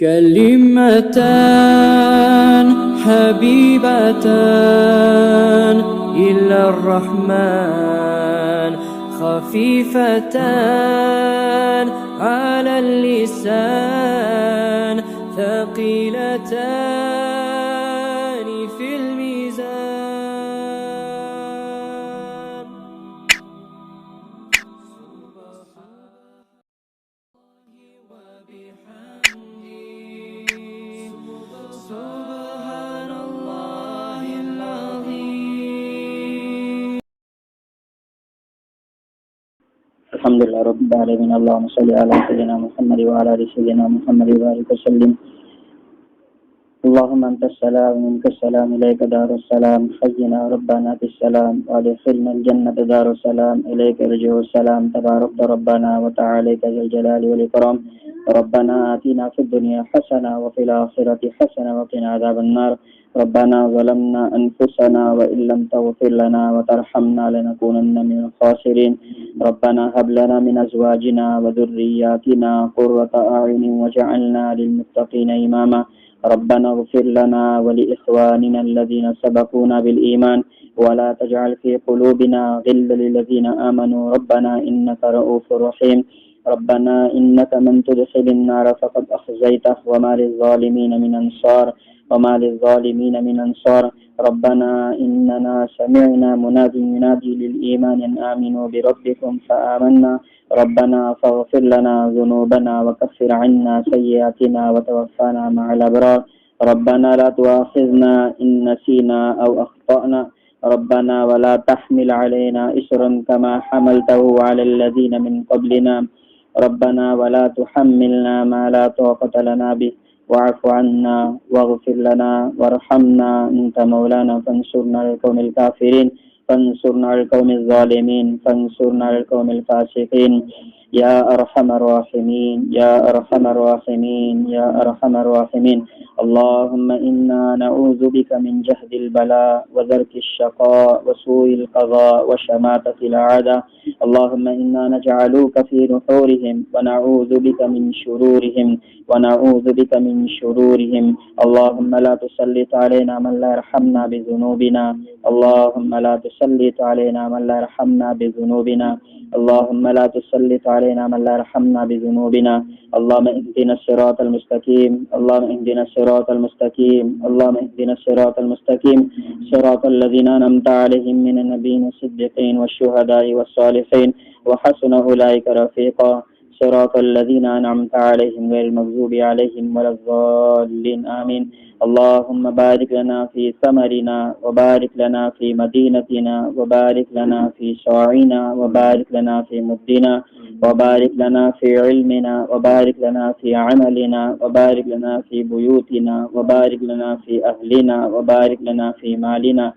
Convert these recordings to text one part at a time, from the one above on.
كلمتان حبيبتان إلى الرحمن خفيفتان على اللسان ثقيلتان في الميزان. سبحان الله العظيم. الحمد لله رب العالمين. اللهم صل على سيدنا محمد وعلى ال سيدنا محمد وبارك وسلم. اللهم انت السلام ومنك السلام، اليك دار السلام، حينا ربنا بالسلام وادخلنا الجنة دار السلام، اليك يرجع السلام، تبارك ربنا وتعاليك ذا الجلال والاكرام. ربنا آتنا في الدنيا حسنة وفي الآخرة حسنة وقنا عذاب النار. ربنا ظلمنا أنفسنا وإن لم تغفر لنا وترحمنا لنكونن من الخاسرين. ربنا هب لنا من أزواجنا وذرياتنا قرة أعين واجعلنا للمتقين إماما. ربنا اغفر لنا ولإخواننا الذين سبقونا بالإيمان ولا تجعل في قلوبنا غلا للذين آمنوا ربنا إنك رؤوف رحيم. ربنا إنك من تدخل النار فقد أخزيته وما للظالمين من أنصار. ربنا إننا سمعنا منادي ينادي للإيمان أن آمنوا بربكم فآمنا. ربنا فاغفر لنا ذنوبنا وكفر عنا سيئاتنا وتوفنا مع الأبرار. ربنا لا تؤاخذنا إن نسينا أو أخطأنا. ربنا ولا تحمل علينا إصرا كما حملته على الذين من قبلنا. ربنا ولا تحملنا ما لا طاقة لنا به واعف عنا واغفر لنا وارحمنا أنت مولانا فانصرنا على القوم الكافرين، فانصرنا على القوم الظالمين، فانصرنا على القوم الفاسقين. يا أرحم الراحمين، يا أرحم الراحمين، يا أرحم الراحمين. اللهم إنا نعوذ بك من جهد البلاء ودرك الشقاء وسوء القضاء وشماتة الأعداء. اللهم إنا نجعلوك في نحورهم ونعوذ بك من شرورهم، ونعوذ بك من شرورهم. اللهم لا تسلط علينا من لا يرحمنا بذنوبنا. اللهم لا تسلط علينا من لا يرحمنا بذنوبنا. اللهم لا تسلط علينا من لا يرحمنا بذنوبنا. اللهم اهدنا الصراط المستقيم، اللهم اهدنا الصراط المستقيم، اللهم اهدنا الصراط المستقيم، صراط الذين أنعمت عليهم من النبيين والصديقين والشهداء والصالحين وحسن أولئك رفيقا. صراط الذين أنعمت عليهم غير المغضوب عليهم ولا الضالين آمين. اللهم بارك لنا في ثمرنا وبارك لنا في مدينتنا وبارك لنا في صاعنا وبارك لنا في مدنا وبارك لنا في علمنا وبارك لنا في عملنا وبارك لنا في بيوتنا وبارك لنا في أهلنا وبارك لنا في مالنا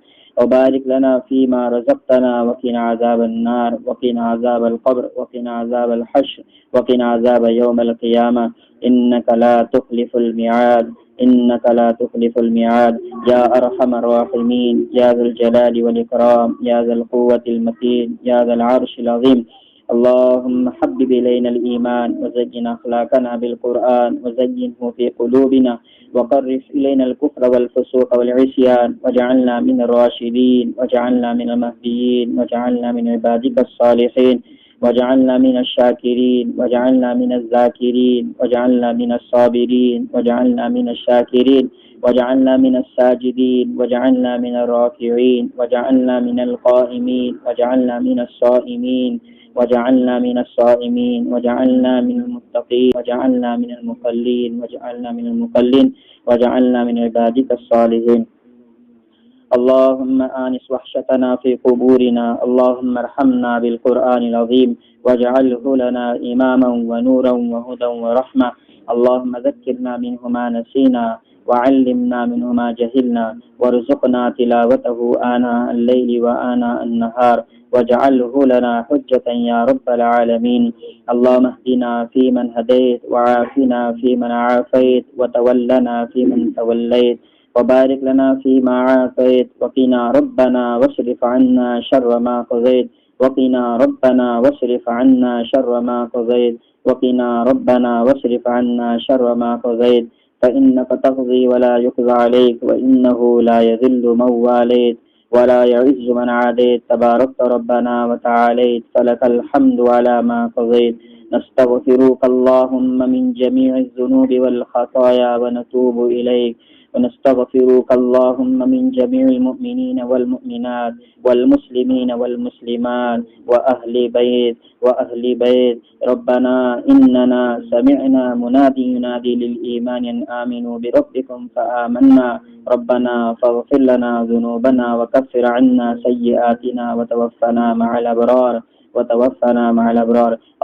وبارك لنا فيما رزقتنا وقنا عذاب النار وقنا عذاب القبر وقنا عذاب الحشر وقنا عذاب يوم القيامة. إنك لا تخلف الميعاد، إنك لا تخلف الميعاد. يا أرحم الراحمين، يا ذا الجلال والإكرام، يا ذا القوة المتين، يا ذا العرش العظيم. اللهم حبب إلينا الإيمان وزين أخلاقنا بالقرآن وزينه في قلوبنا وقرب إلينا الكفر والفسوق والعصيان واجعلنا من الراشدين واجعلنا من المهديين واجعلنا من عبادك الصالحين واجعلنا من الشاكرين واجعلنا من الذاكرين واجعلنا من الصابرين واجعلنا من الشاكرين واجعلنا من الساجدين واجعلنا من الراكعين واجعلنا من القائمين واجعلنا من الصائمين واجعلنا من الصائمين واجعلنا من المتقين واجعلنا من المقلين واجعلنا من المقلين واجعلنا من عبادك الصالحين. اللهم آنس وحشتنا في قبورنا. اللهم ارحمنا بالقرآن العظيم واجعله لنا إماما ونورا وهدى ورحمة. اللهم ذكرنا منه ما نسينا وعلمنا منه ما جهلنا وارزقنا تلاوته آناء الليل وآناء النهار واجعله لنا حجة يا رب العالمين. اللهم اهدنا فيمن هديت وعافنا فيمن عافيت وتولنا فيمن توليت وبارك لنا فيما عافيت وقنا ربنا واصرف عنا شر ما قضيت وقنا ربنا واصرف عنا شر ما قضيت وقنا ربنا واصرف عنا شر ما قضيت فإنك تقضي ولا يقضى عليك وإنه لا يذل من واليت ولا يعز من عاديت تباركت ربنا وتعاليت فلك الحمد على ما قضيت نستغفرك اللهم من جميع الذنوب والخطايا ونتوب إليك ونستغفرك اللهم من جميع المؤمنين والمؤمنات والمسلمين والمسلمات وأهل بيت ربنا إننا سمعنا منادي ينادي للإيمان أن آمنوا بربكم فآمنا ربنا فاغفر لنا ذنوبنا وكفر عنا سيئاتنا وتوفنا مع الأبرار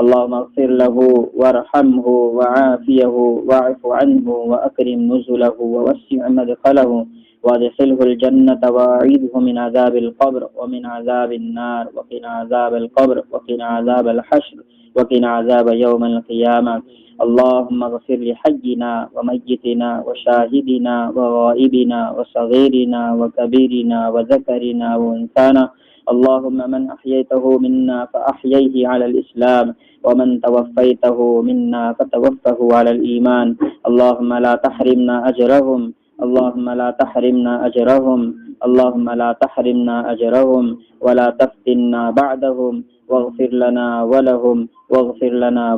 اللهم اغفر له وارحمه وعافيه واعف عنه وأكرم نزله ووسع مدخله وادخله الجنة وأعيذه من عذاب القبر ومن عذاب النار وقنا عذاب القبر وقنا عذاب الحشر وقنا عذاب يوم القيامة اللهم اغفر لحينا وميتنا وشاهدنا وغائبنا وصغيرنا وكبيرنا وذكرنا وأنثانا اللهم من أحييته منا فأحييه على الإسلام ومن توفيته منا فتوفه على الإيمان اللهم لا تحرمنا أجرهم ولا تفتنا بعدهم واغفر لنا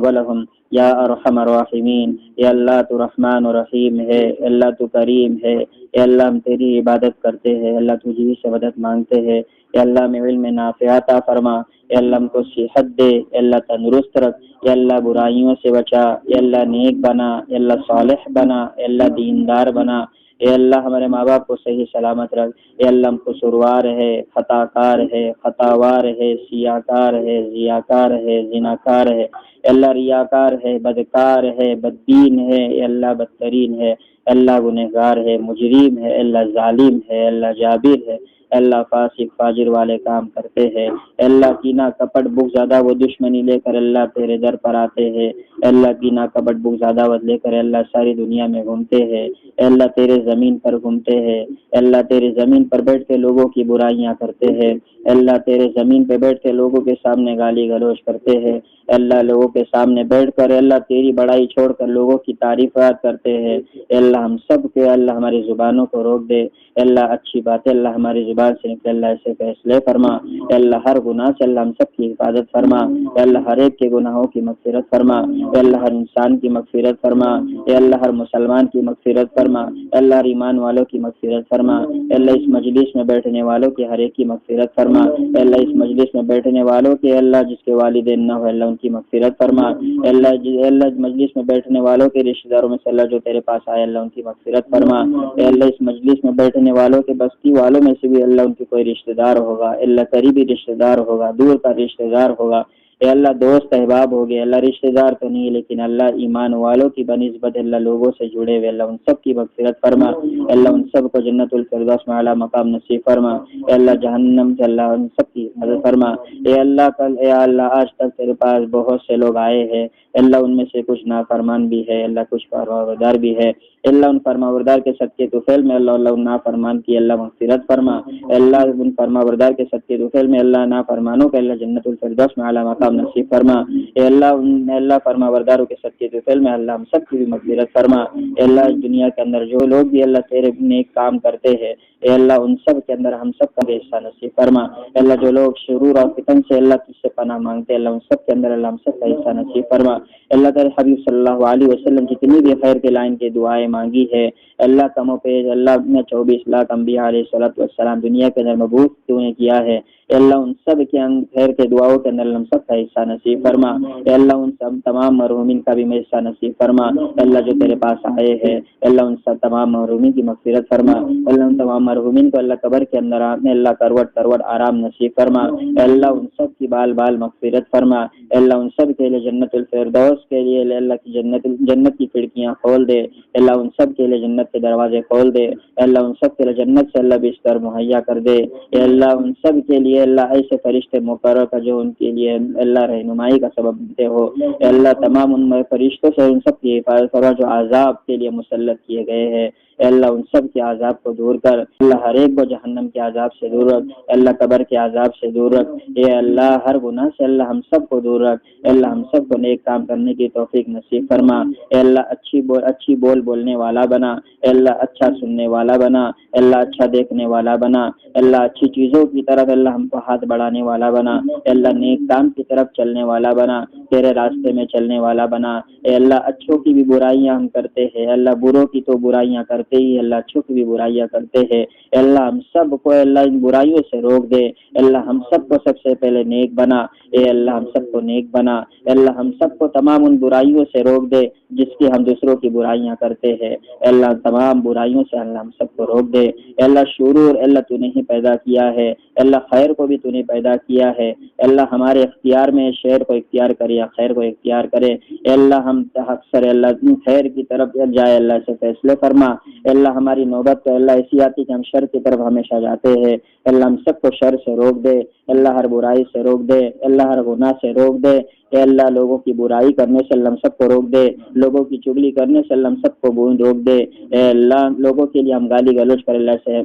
ولهم یا ارحم الراحمین. یا اللہ تو رحمان و رحیم ہے، اللہ تو کریم ہے، یا اللہ ہم تیری عبادت کرتے ہیں، اللہ تجھی سے مدد مانگتے ہیں. یا اللہ میں علم نافع عطا فرما، یا اللہ ہم کو صحت دے، یا اللہ تندرست رکھ، یا اللہ برائیوں سے بچا، یا اللہ نیک بنا، یا اللہ صالح بنا، یا اللہ دیندار بنا. اے اللہ ہمارے ماں باپ کو صحیح سلامت رکھ. اے اللہ ہم قصوروار ہے، خطا کار ہے، خطاوار ہے، سیاکار ہے، ضیاکار ہے، زناکار ہے، اے اللہ ریاکار ہے، بدکار ہے، بددین ہے، اے اللہ بدترین ہے، اے اللہ گنہگار ہے، مجرم ہے، اے اللہ ظالم ہے، اے اللہ جابر ہے، اے اللہ فاسق فاجر والے کام کرتے ہیں. اے اللہ کینہ کپٹ بغض عداوت دشمنی لے کر اللہ تیرے در پر آتے ہیں. اے اللہ کینہ کپٹ بغض عداوت لے کر اللہ ساری دنیا میں گھومتے ہیں. اے اللہ تیرے زمین پر گھومتے ہیں. اے اللہ تیرے زمین پر بیٹھ کے لوگوں کی برائیاں کرتے ہیں. اے اللہ تیرے زمین پہ بیٹھ کے لوگوں کے سامنے گالی گلوچ کرتے ہیں. اے اللہ اللہ لوگوں کے سامنے بیٹھ کر اللہ تیری بڑائی چھوڑ کر لوگوں کی تعریفات کرتے ہیں. اللہ ہم سب کے اللہ ہماری زبانوں کو روک دے. اللہ اچھی باتیں اللہ ہماری زبان سے نکلے اللہ ایسے فیصلے فرما. اللہ ہر گناہ سے اللہ ہم سب کی حفاظت فرما. اللہ ہر ایک کے گناہوں کی مغفرت فرما. اللہ ہر انسان کی مغفرت فرما. اللہ ہر مسلمان کی مغفرت فرما. اللہ ہر ایمان والوں کی مغفرت فرما. اللہ اس مجلس میں بیٹھنے والوں کی ہر ایک کی مغفرت فرما. اللہ اس مجلس میں بیٹھنے والوں کے اللہ جس کے والدین نہ ہو اللہ ان کی مغفرت فرما. اللہ مجلس میں بیٹھنے والوں کے رشتہ داروں میں سے اللہ جو تیرے پاس آئے اللہ ان کی مغفرت فرما. اللہ اس مجلس میں بیٹھنے والوں کے بستی والوں میں سے بھی اللہ ان کی کوئی رشتہ دار ہوگا اللہ قریبی رشتہ دار ہوگا دور کا رشتہ دار ہوگا. اے اللہ دوست احباب ہو گئے اللہ رشتہ دار تو نہیں لیکن اللہ ایمان والوں کی بنسبت اللہ لوگوں سے جڑے ہوئے اللہ ان سب کی مغفرت فرما. اللہ ان سب کو جنت الفردوس میں اعلیٰ مقام نصیب فرما. اے اللہ جہنم سے اللہ ان سب کی مدد فرما. اے اللہ آج تک تیرے پاس بہت سے لوگ آئے ہیں اللہ ان میں سے کچھ نافرمان بھی ہے اللہ کچھ فرمانبردار بھی ہے. اللہ ان فرمانبردار کے صدقے طفیل میں اللہ ان نافرمان کی اللہ مغفرت فرما. اللہ ان فرمانبردار کے صدقے طفیل میں اللہ نافرمانوں کے اللہ جنت الفردوس میں اعلیٰ مقام نصیب فرما. اے اللہ فرمانبرداروں کے صدقے طفیل میں اللہ ہم سب کی بھی مغفرت فرما. اے اللہ دنیا کے اندر جو لوگ بھی اللہ تیرے نیک کام کرتے ہیں اے اللہ ان سب کے اندر ہم سب کا بھی حصہ نصیب فرما. اللہ جو لوگ شرور اور فتن سے اللہ تجھ سے پناہ مانگتے اللہ ان سب کے اندر اللہ ہم سب کا حصہ نصیب فرما. اللہ تعالی حبیب صلی اللہ علیہ وسلم جتنی بھی خیر کے لائن کی دعائیں مانگی ہے اللہ کموں پہ اللہ نے 24 لاکھ انبیاء علیہ الصلوۃ والسلام دنیا کے اندر مبعوث تو نے کیا ہے اللہ ان سب کے خیر کے دعاؤں کے اندر ہم سب کا حصہ نصیب فرما. اللہ ان سب تمام مرحومین کا بھی حصہ نصیب فرما. اللہ جو تیرے پاس آئے ہیں اللہ ان سب تمام مرحومین کی مغفرت فرما. اللہ ان تمام مرحومین کو اللہ قبر کے اندر اللہ کروٹ آرام نصیب فرما. اللہ ان سب کی بال مغفرت فرما. اللہ ان سب کے لیے جنت الفردوس کے لیے اللہ کی جنت کی کھڑکیاں کھول دے. اللہ ان سب کے لیے جنت کے دروازے کھول دے. اللہ ان سب کے لیے جنت سے اللہ بستر مہیا کر دے. اللہ ان سب کے لیے لیے اللہ ایسے فرشتے مقرر کر جو ان کے لیے اللہ رہنمائی کا سبب بنتے ہو. اللہ تمام ان فرشتوں سے ان سب کی حفاظت فرما جو عذاب کے لیے مسلط کیے گئے ہیں. اللہ ان سب کے عذاب کو دور کر. اللہ ہر ایک کو جہنم کے عذاب سے دور رکھ. اللہ قبر کے عذاب سے دور رکھ. اے اللہ ہر گناہ سے اللہ ہم سب کو دور رکھ. اللہ ہم سب کو نیک کام کرنے کی توفیق نصیب فرما. اے اللہ اچھی بول بولنے والا بنا. اے اللہ اچھا سننے والا بنا. اے اللہ اچھا دیکھنے والا بنا. اے اللہ اچھی چیزوں کی طرف اللہ ہم کو ہاتھ بڑھانے والا بنا. اے اللہ نیک کام کی طرف چلنے والا بنا. تیرے راستے میں چلنے والا بنا. اے اللہ اچھوں کی بھی برائیاں ہم کرتے ہیں. اللہ بروں کی تو برائیاں کرتے ہی. اللہ اچھوں کی بھی برائیاں کرتے ہیں. اے اللہ ہم سب کو اللہ ان برائیوں سے روک دے. اللہ ہم سب کو سب سے پہلے نیک بنا. اے اللہ ہم سب کو نیک بنا. اے اللہ ہم سب کو تمام ان برائیوں سے روک دے جس کی ہم دوسروں کی برائیاں کرتے ہیں. اے اللہ تمام برائیوں سے اللہ ہم سب کو روک دے. اے اللہ شرور اللہ تو نے ہی پیدا کیا ہے. اے اللہ خیر کو بھی تو نے پیدا کیا ہے. اے اللہ ہمارے اختیار میں شر کو اختیار کرے یا خیر کو اختیار کرے. اے اللہ ہم اکثر اللہ خیر کی طرف جائے اللہ سے فیصلے فرما. اے اللہ ہماری نوبت تو اللہ ایسی آتی کہ ہم شر کی طرف ہمیشہ جاتے ہیں. اللہ ہم سب کو شر سے روک دے. اللہ ہر برائی سے روک دے. اللہ ہر گناہ سے روک دے. اے اللہ لوگوں کی برائی کرنے سے اللہ ہم سب کو روک دے. لوگوں کی چگلی کرنے سے اللہ ہم سب کو روک دے. اے اللہ لوگوں کے لیے ہم گالی گلوچ کر اللہ سے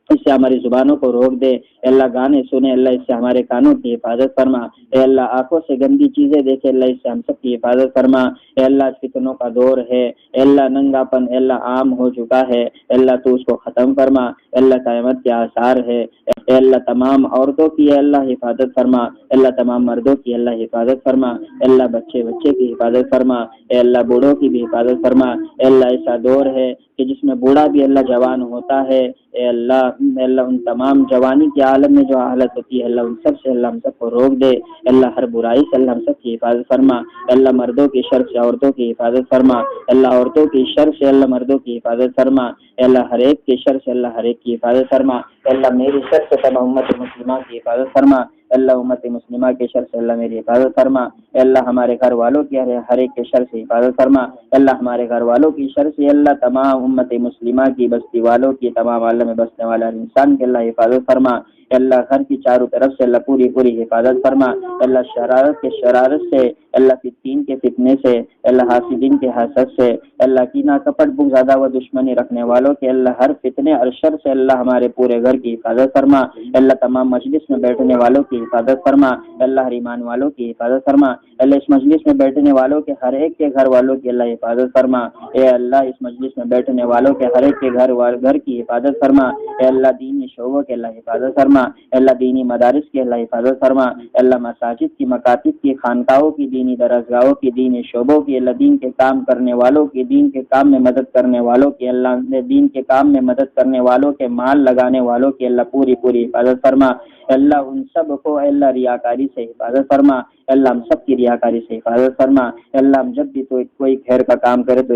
اس سے ہماری زبانوں کو روک دے. اے اللہ گانے سنے اللہ اس سے ہمارے کانوں کی حفاظت فرما. اے اللہ آنکھوں سے گندی چیزیں دیکھے اللہ اس سے ہم سب کی حفاظت فرما. اے اللہ فتنوں کا دور ہے. اے اللہ ننگا پن اے اللہ عام ہو چکا ہے. اے اللہ تو اس کو ختم فرما. اے اللہ قیامت کے آثار ہے. اے اللہ تمام عورتوں کی اے اللہ حفاظت فرما. اے اللہ تمام مردوں کی اللہ حفاظت فرما. اے اللہ بچے کی حفاظت فرما. اے اللہ بوڑھوں کی بھی حفاظت فرما. اے اللہ ایسا دور ہے کہ جس میں بوڑھا بھی اللہ جوان ہوتا ہے. اے اللہ ان تمام جوانی کے عالم میں جو حالت ہوتی ہے اللہ ان سب سے اللہ ہم سب کو روک دے. اللہ ہر برائی سے اللہ ہم سب کی حفاظت فرما. اللہ مردوں کی شر سے عورتوں کی حفاظت فرما. اللہ عورتوں کی شر سے اللہ مردوں کی حفاظت فرما. اللہ ہر ایک کی شر سے اللہ ہر ایک کی حفاظت فرما. اللہ میری شر سے تمام امت مسلمہ کی حفاظت فرما. اللہ امت مسلمہ کے شر سے اللہ میری حفاظت فرما. اللہ ہمارے گھر والوں کی ہر ایک کے شر سے حفاظت فرما. اللہ ہمارے گھر والوں کی شر سے اللہ تمام امت مسلمہ کی بستی والوں کی تمام عالم میں بسنے والا انسان کے اللہ حفاظت فرما. اللہ گھر کی چاروں طرف سے اللہ پوری حفاظت فرما. اللہ شرارت سے اللہ فتین کے فتنے سے اللہ حاسدین کے حسد سے اللہ کینہ کپٹ بغض زیادہ و دشمنی رکھنے والوں کے اللہ ہر فتنے اور شر سے اللہ ہمارے پورے گھر کی حفاظت فرما. اللہ تمام مجلس میں بیٹھنے والوں کی حفاظت فرما. اللہ ہر ایمان والوں کی حفاظت فرما. اللہ اس مجلس میں بیٹھنے والوں کے ہر ایک کے گھر والوں کی اللہ حفاظت فرما. اے اللہ اس مجلس میں بیٹھنے والوں کے ہر ایک کے گھر کی حفاظت فرما. اے اللہ دینی شعبوں کے اللہ حفاظت فرما. اللہ دینی مدارس کی اللہ حفاظت فرما. اللہ مساجد کی مکاتب کی خانقاہوں کی دینی درسگاہوں کی دینی شعبوں کی اللہ دین کے کام کرنے والوں کی دین کے کام میں مدد کرنے والوں کی اللہ دین کے کام میں مدد کرنے والوں کے مال لگانے والوں کی اللہ پوری حفاظت فرما. اللہ ان سب کو اللہ ریاکاری سے حفاظت فرما. اللہ ہم سب کی ریاکاری سے حفاظت فرما. اللہ ہم جب بھی کوئی خیر کا کام کرے تو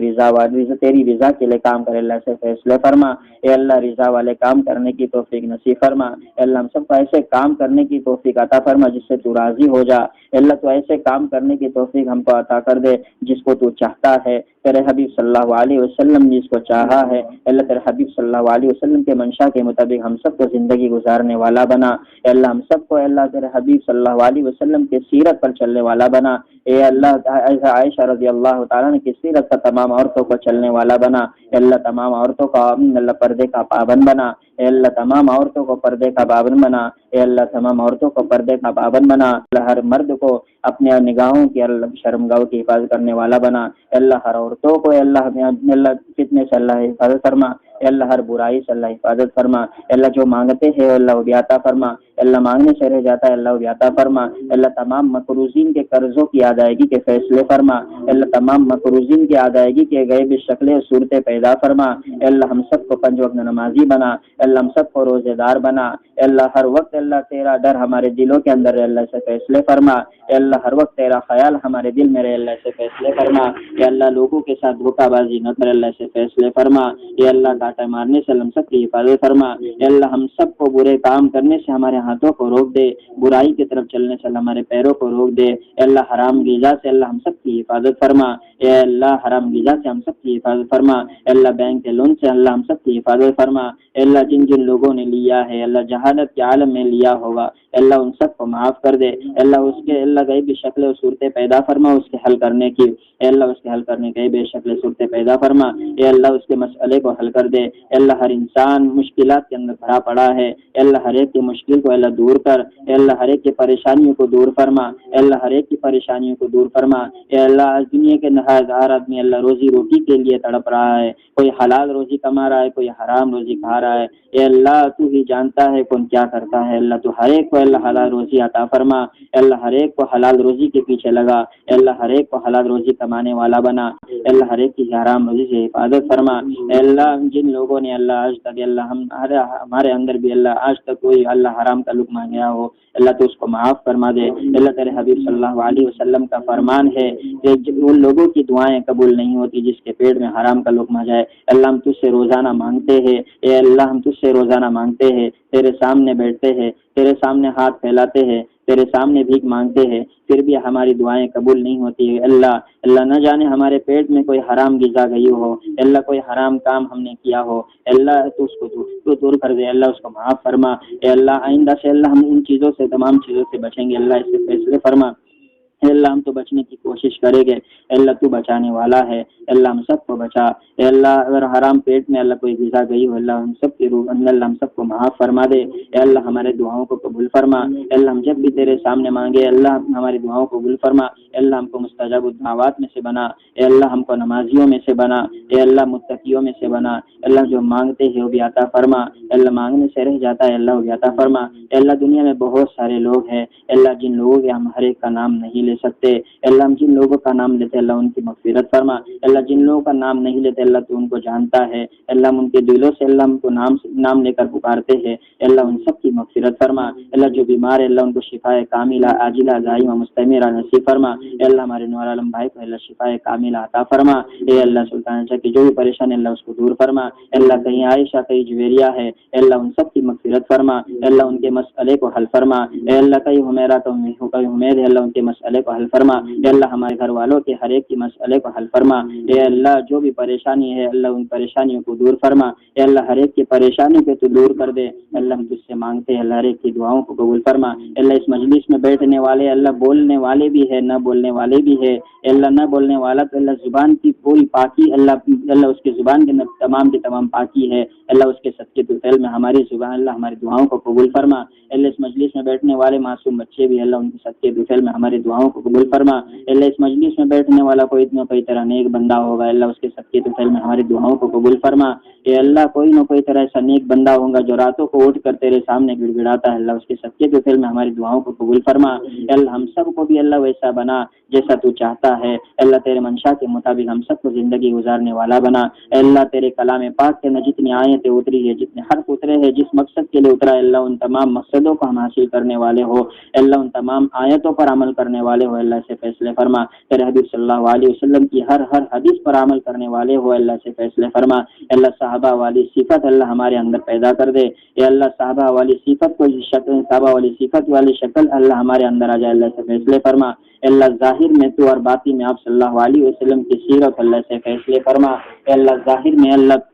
تیری رضا کے لیے کام کرے اللہ سے فیصلے فرما. اے اللہ رضا والے کام کرنے کی توفیق نصیب فرما. اے اللہ ہم سب کو ایسے کام کرنے کی توفیق عطا فرما جس سے تو راضی ہو جا. اے اللہ تو ایسے کام کرنے کی توفیق ہم کو عطا کر دے جس کو تو چاہتا ہے. تیرے حبیب صلی اللہ علیہ وسلم نے اس کو چاہا ہے. اللہ تیرے حبیب صلی اللہ علیہ وسلم کے منشا کے مطابق ہم سب کو زندگی گزارنے والا بنا. اے اللہ ہم سب کو اللہ تیرے حبیب صلی اللہ علیہ وسلم کے سیرت پر چلنے والا بنا. اے اللہ عائشہ رضی اللہ تعالیٰ کی سیرت پر تمام عورتوں کو چلنے والا بنا. اے اللہ تمام عورتوں کا اللہ پردے کا پابند بنا. اے اللہ تمام عورتوں کو پردے کا پابند بنا. اے اللہ تمام عورتوں کو پردے کا پابند بنا. اللہ ہر مرد کو اپنے نگاہوں کی اللہ شرمگاہوں کی حفاظت کرنے والا بنا. اے اللہ ہر عورتوں کو اللہ فتنے سے اللہ حفاظت فرما. اے اللہ ہر برائی سے اللہ حفاظت فرما. اے اللہ جو مانگتے ہیں اللہ وہ بھی عطا فرما. اے اللہ مانگنے سے رہ جاتا ہے اللہ وہ بھی عطا فرما. اے اللہ تمام مقروضین کے قرضوں کی ادائیگی کے فیصلے فرما. اے اللہ تمام مقروضین کی ادائیگی کے غیبی شکلیں صورتیں پیدا فرما. اے اللہ ہم سب کو 5 وقت نمازی بنا. اے اللہ ہم سب کو روزے دار بنا. اے اللہ ہر وقت اللہ تیرا ڈر ہمارے دلوں کے اندر رہے اللہ سے فیصلے فرما. اے اللہ ہر وقت تیرا خیال ہمارے دل میں رہے اللہ سے فیصلے فرما. اے اللہ لوگوں کے ساتھ دھوکہ بازی نہ کر اللہ سے فیصلے فرما. اے اللہ ڈاٹا مارنے سے ہم سب کی حفاظت فرما. اے اللہ ہم سب کو برے کام کرنے سے ہمارے ہاتھوں کو روک دے. برائی کی طرف چلنے سے اللہ ہمارے پیروں کو روک دے. اے اللہ حرام غذا سے اللہ ہم سب کی حفاظت فرما. اے اللہ حرام غذا سے ہم سب کی حفاظت فرما. اے اللہ بینک کے لون سے اللہ ہم سب کی حفاظت فرما. اے اللہ جن لوگوں نے لیا ہے اللہ جہاں شہادت کے عالم میں لیا ہوگا اللہ ان سب کو معاف کر دے اللہ اس کے اللہ غیبی شکل و صورتیں پیدا فرما اس کے حل کرنے کی اللہ اس کے حل کرنے کے بے شکل صورتیں پیدا فرما اللہ اس کے مسئلے کو حل کر دے اللہ ہر انسان مشکلات کے اندر بھرا پڑا ہے اللہ ہر ایک کی مشکل کو اللہ دور کر اللہ ہر ایک کی پریشانیوں کو دور فرما اللہ ہر ایک کی پریشانیوں کو دور فرما اللہ آج دنیا کے نہایت ہر آدمی اللہ روزی روٹی کے لیے تڑپ رہا ہے کوئی حلال روزی کما رہا ہے کوئی حرام روزی کھا رہا ہے اے اللہ تو ہی جانتا ہے کون کیا کرتا ہے اللہ تو ہر ایک کو اللہ حلال روزی عطا فرما اللہ ہر ایک کو حلال روزی کے پیچھے لگا اللہ ہر ایک کو حلال روزی کمانے والا بنا اللہ ہر ایک کی حرام روزی سے حفاظت فرما اللہ جن لوگوں نے اللہ آج تک اللہ ہمارے اندر بھی اللہ آج تک کوئی اللہ حرام کا لقمہ گیا ہو اللہ تو اس کو معاف فرما دے اللہ تیرے حبیب صلی اللہ علیہ وسلم کا فرمان ہے کہ ان لوگوں کی دعائیں قبول نہیں ہوتی جس کے پیٹ میں حرام کا لقمہ جائے اللہ ہم تجھ سے روزانہ مانگتے ہیں اے اللہ ہم تجھ سے روزانہ مانگتے ہیں تیرے سامنے بیٹھتے ہیں تیرے سامنے ہاتھ پھیلاتے ہیں تیرے سامنے بھیک مانگتے ہیں پھر بھی ہماری دعائیں قبول نہیں ہوتی ہے اللہ نہ جانے ہمارے پیٹ میں کوئی حرام غذا گئی ہو اللہ کوئی حرام کام ہم نے کیا ہو اللہ تو اس کو دور کر دے اللہ اس کو معاف فرما اے اللہ آئندہ سے اللہ ہم ان چیزوں سے تمام چیزوں سے بچیں گے اللہ اس سے فیصلے فرما اللہ ہم تو بچنے کی کوشش کریں گے اللہ تو بچانے والا ہے اللہ ہم سب کو بچا اے اللہ اگر حرام پیٹ میں اللہ کوئی غذا گئی ہو اللہ ہم سب کی روح اللہ ہم سب کو معاف فرما دے اے اللہ ہمارے دعاؤں کو قبول فرما اے اللہ ہم جب بھی تیرے سامنے مانگے اللہ ہماری دعاؤں کو قبول فرما اے اللہ ہم کو مستجاب الدعوات میں سے بنا اے اللہ ہم کو نمازیوں میں سے بنا اے اللہ متقیوں میں سے بنا اللہ جو مانگتے ہیں وہ بھی عطا فرما اللہ مانگنے سے رہ جاتا ہے اللہ وہ بھی عطا فرما اے اللہ دنیا میں بہت سارے لوگ ہیں اللہ جن لوگوں کے ہم ہر ایک کا نام نہیں لے سکتے اللہ ہم جن لوگوں کا نام لیتے اللہ ان کی مغفرت فرما اللہ جن لوگوں کا نام نہیں لیتے اللہ تو ان کو جانتا ہے اللہ ہم ان کے دلوں سے اللہ ہم کو نام لے کر پکارتے ہیں اللہ ان سب کی مغفرت فرما اللہ جو بیمار ہے اللہ ان کو شفاء کاملہ عاجلہ دائمہ مستمرہ نصیب فرما اللہ ہمارے نور عالم بھائی کو اللہ شفاء کاملہ عطا فرما اے اللہ سلطان شاہ کی جو بھی پریشان ہے اللہ اس کو دور فرما اللہ کہیں عائشہ کہیں جویریہ ہے اللہ ان سب کی مغفرت فرما اللہ ان کے مسئلے کو حل فرما اے اللہ کہیں حمیرہ کہیں حمید ہے اللہ ان کے مسئلے کو حل فرما اے اللہ ہمارے گھر والوں کے ہر ایک کی مسئلے کو حل فرما اے اللہ جو بھی پریشانی ہے اللہ ان پریشانیوں کو دور فرما اے اللہ ہر ایک کی پریشانی کو تو دور کر دے اللہ ہم تجھ سے مانگتے ہیں اللہ ہر ایک کی دعاؤں کو قبول فرما اللہ اس مجلس میں بیٹھنے والے اللہ بولنے والے بھی ہے نہ بولنے والے بھی ہے اللہ نہ بولنے والا تو اللہ زبان کی پوری پاکی اللہ اس کی زبان کے تمام کی تمام پاکی ہے اللہ اس کے صدقے طفیل میں ہماری زبان اللہ ہماری دعاؤں کو قبول فرما اللہ اس مجلس میں بیٹھنے والے معصوم بچے بھی اللہ ان کے صدقے طفیل میں ہماری دعاؤں کو قبول فرما اللہ اس مجلس میں بیٹھنے والا کوئی نہ کوئی طرح نیک بندہ ہوگا اللہ اس کے صدقے طفیل میں ہماری دعاؤں کو قبول فرما اے اللہ کوئی نہ کوئی طرح ایسا نیک بندہ ہوگا جو راتوں کو اٹھ کر تیرے سامنے گڑ گڑاتا ہے اللہ اس کے صدقے طفیل میں ہماری دعاؤں کو قبول فرما اللہ ہم سب کو بھی اللہ ویسا بنا جیسا تو چاہتا ہے اللہ تیرے منشا کے مطابق ہم سب کو زندگی گزارنے والا بنا اللہ تیرے کلام پاک کے میں جتنی آیتیں اتری ہے جتنے حرف اترے ہیں جس مقصد کے لیے اترا اللہ ان تمام مقصدوں کو ہم حاصل کرنے والے ہو اللہ ان تمام آیتوں پر عمل کرنے والے ہو اللہ سے فیصلے فرما تیرے حبیب صلی اللہ علیہ وسلم کی ہر حدیث پر عمل کرنے والے ہو اللہ سے فیصلے فرما اللہ صحابہ والی صفت اللہ ہمارے اندر پیدا کر دے اے اللہ صحابہ والی صفت کو شکل صحابہ والی صفت والی شکل اللہ ہمارے اندر آ جائے اللہ سے فیصلے فرما اللہ ظاہر میں تو اور باطن میں آپ صلی اللہ علیہ وسلم کی سیرت اللہ سے فیصلے فرما اللہ ظاہر میں اللہ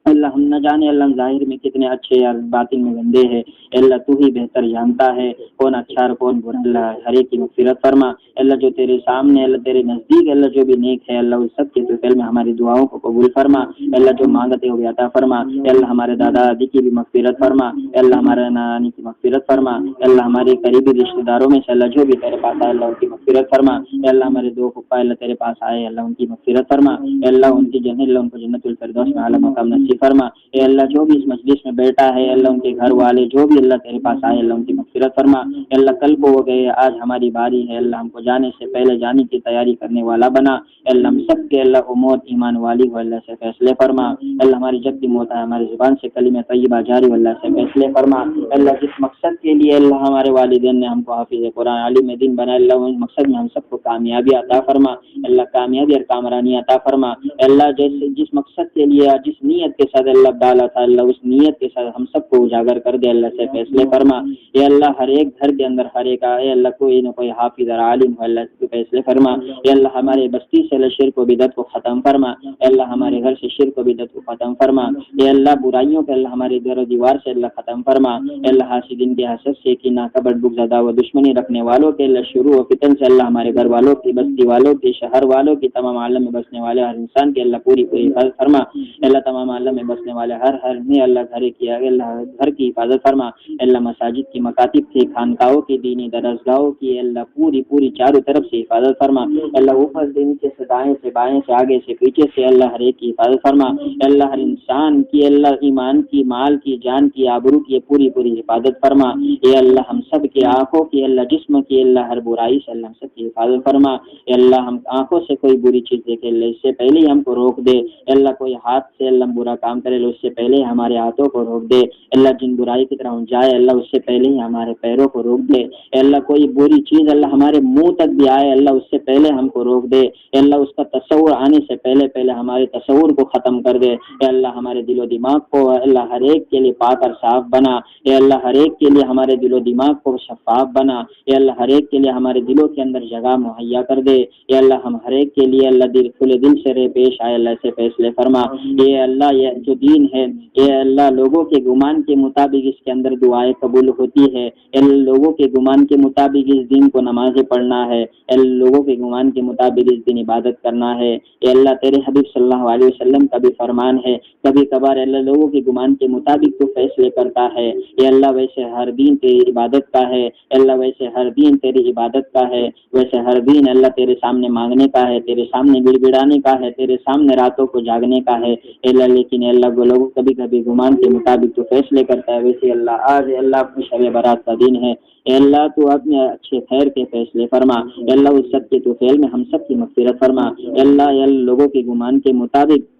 ہم نہ جانے اللہ ظاہر میں کتنے اچھے یا باطن میں گندے ہیں اللہ تو ہی بہتر جانتا ہے کون اچھا اور کون برا اللہ ہر ایک کی مغفرت فرما اللہ جو تیرے سامنے اللہ تیرے نزدیک اللہ جو بھی نیک ہے اللہ اس سب کے طفیل میں ہماری دعاؤں کو قبول فرما اللہ جو مانگتے ہو عطا فرما اللہ ہمارے دادا دادی کی بھی مغفرت فرما اللہ ہمارے نانی کی مغفرت فرما اللہ ہمارے قریبی رشتہ داروں میں سے اللہ جو بھی تیرے پاس آئے اللہ ان کی مغفرت فرما اللہ ہمارے دو پھپھا اللہ تیرے پاس آئے اللہ ان کی مغفرت فرما اللہ ان کی جنت اللہ ان کو جنت الفردوس میں اعلیٰ مقام نصیب فرما اے اللہ جو بھی اس مجلس میں بیٹھا ہے اللہ ان کے گھر والے جو بھی اللہ تیرے پاس آئے اللہ ان کی مغفرت فرما اے اللہ کل کو ہو گئے آج ہماری باری ہے اللہ ہم کو جانے سے پہلے جانے کی تیاری کرنے والا بنا اللہ ہم سب کے اللہ کو موت ایمان والی ہو اللہ سے فیصلے فرما اللہ ہماری جب بھی موت ہے ہماری زبان سے کلمہ طیبہ جاری ہو اللہ سے فیصلے فرما اللہ جس مقصد کے لیے اللہ ہمارے والدین نے ہم کو حافظ قرآن عالم دین بنا اللہ اس مقصد میں ہم سب کو کامیابی عطا فرما اللہ کامیابی اور کامرانی عطا فرما اللہ جس مقصد کے لیے جس نیت کے کے ساتھ اللہ ڈالا تھا، اللہ اس نیت کے ساتھ ہم سب کو اجاگر کر دے، اللہ سے فیصلے فرما۔ اے اللہ ہر ایک گھر کے اندر ہر ایک اے اللہ کوئی نہ کوئی حافظ اور عالم ہو، اللہ سے فیصلے فرما۔ اے اللہ ہمارے بستی سے اللہ شرک و بدعت کو ختم فرما، اے اللہ ہمارے گھر سے شرک و بدعت کو ختم فرما، اے اللہ برائیوں کو اللہ ہمارے در و دیوار سے اللہ ختم فرما، اے اللہ حاسدین کے حسد سے کینہ کبٹ بغض عداوت و دشمنی رکھنے والوں کے اللہ شروع و فتن سے اللہ ہمارے گھر والوں کی، بستی والوں کی، شہر والوں کی، تمام عالم میں بسنے والے ہر انسان کے اللہ پوری حفاظت فرما۔ اللہ تمام عالم میں بسنے والے ہر میں اللہ گھر کی حفاظت فرما، اللہ مساجد کی، مکاتب کی، خانقاہوں کی، دینی درسگاہوں کی اللہ پوری چاروں طرف سے حفاظت فرما، اللہ اوپر سے نیچے سے دائیں سے بائیں سے آگے سے پیچھے سے اللہ ہر ایک کی حفاظت فرما، اللہ ہر انسان کی اللہ ایمان کی، مال کی، جان کی، آبرو کی پوری حفاظت فرما۔ اے اللہ ہم سب کی آنکھوں کی، اللہ جسم کی، اللہ ہر برائی سے اللہ ہم سب کی حفاظت فرما۔ اے اللہ ہم آنکھوں سے کوئی بری چیز دیکھے اللہ اس سے پہلے ہی ہم کو روک دے، اللہ کوئی ہاتھ سے اللہ برا کام کرے اس سے پہلے ہمارے ہاتھوں کو روک دے، اللہ جن برائی کی طرف جائے اللہ اس سے پہلے ہی ہمارے پیروں کو روک دے، اللہ کوئی بری چیز اللہ ہمارے منہ تک بھی آئے اللہ اس سے پہلے ہم کو روک دے، اللہ اس کا تصور آنے سے پہلے ہمارے تصور کو ختم کر دے، اے اللہ ہمارے دل و دماغ کو اللہ ہر ایک کے لیے پاک اور صاف بنا، اے اللہ ہر ایک کے لیے ہمارے دل و دماغ کو شفاف بنا، اے اللہ ہر ایک کے لیے ہمارے دلوں کے اندر جگہ مہیا کر دے، اے اللہ ہم ہر ایک کے لیے اللہ کھلے دل سے پیش آئے اللہ سے فیصلے فرما۔ اے اللہ یہ جو دین ہے اے اللہ لوگوں کے گمان کے مطابق اس کے اندر دعائیں قبول ہوتی ہے، اے لوگوں کے گمان کے مطابق اس دن کو نمازیں پڑھنا ہے، اے لوگوں کے گمان کے مطابق اس دن عبادت کرنا ہے، اے اللہ تیرے حبیب صلی اللہ علیہ وسلم کا بھی فرمان ہے کبھی کبھار اللہ لوگوں کے گمان کے مطابق تو فیصلے کرتا ہے، اے اللہ ویسے ہر دین تیری عبادت کا ہے، اے اللہ ویسے ہر دین تیری عبادت کا ہے، ویسے ہر دین اللہ تیرے سامنے مانگنے کا ہے، تیرے سامنے گڑگڑانے کا ہے، تیرے سامنے راتوں کو جاگنے کا ہے، اے اللہ لیکن اے اللہ وہ لوگ کبھی گمان کے مطابق تو فیصلے کرتا ہے، ویسے اللہ آج اللہ اپنی شب برات کا دن ہے، اے اللہ تو اپنے اچھے خیر کے فیصلے فرما، اے اللہ اس سب کے تو فعل میں ہم سب کی مغفرت فرما، اے اللہ لوگوں کے گمان کے مطابق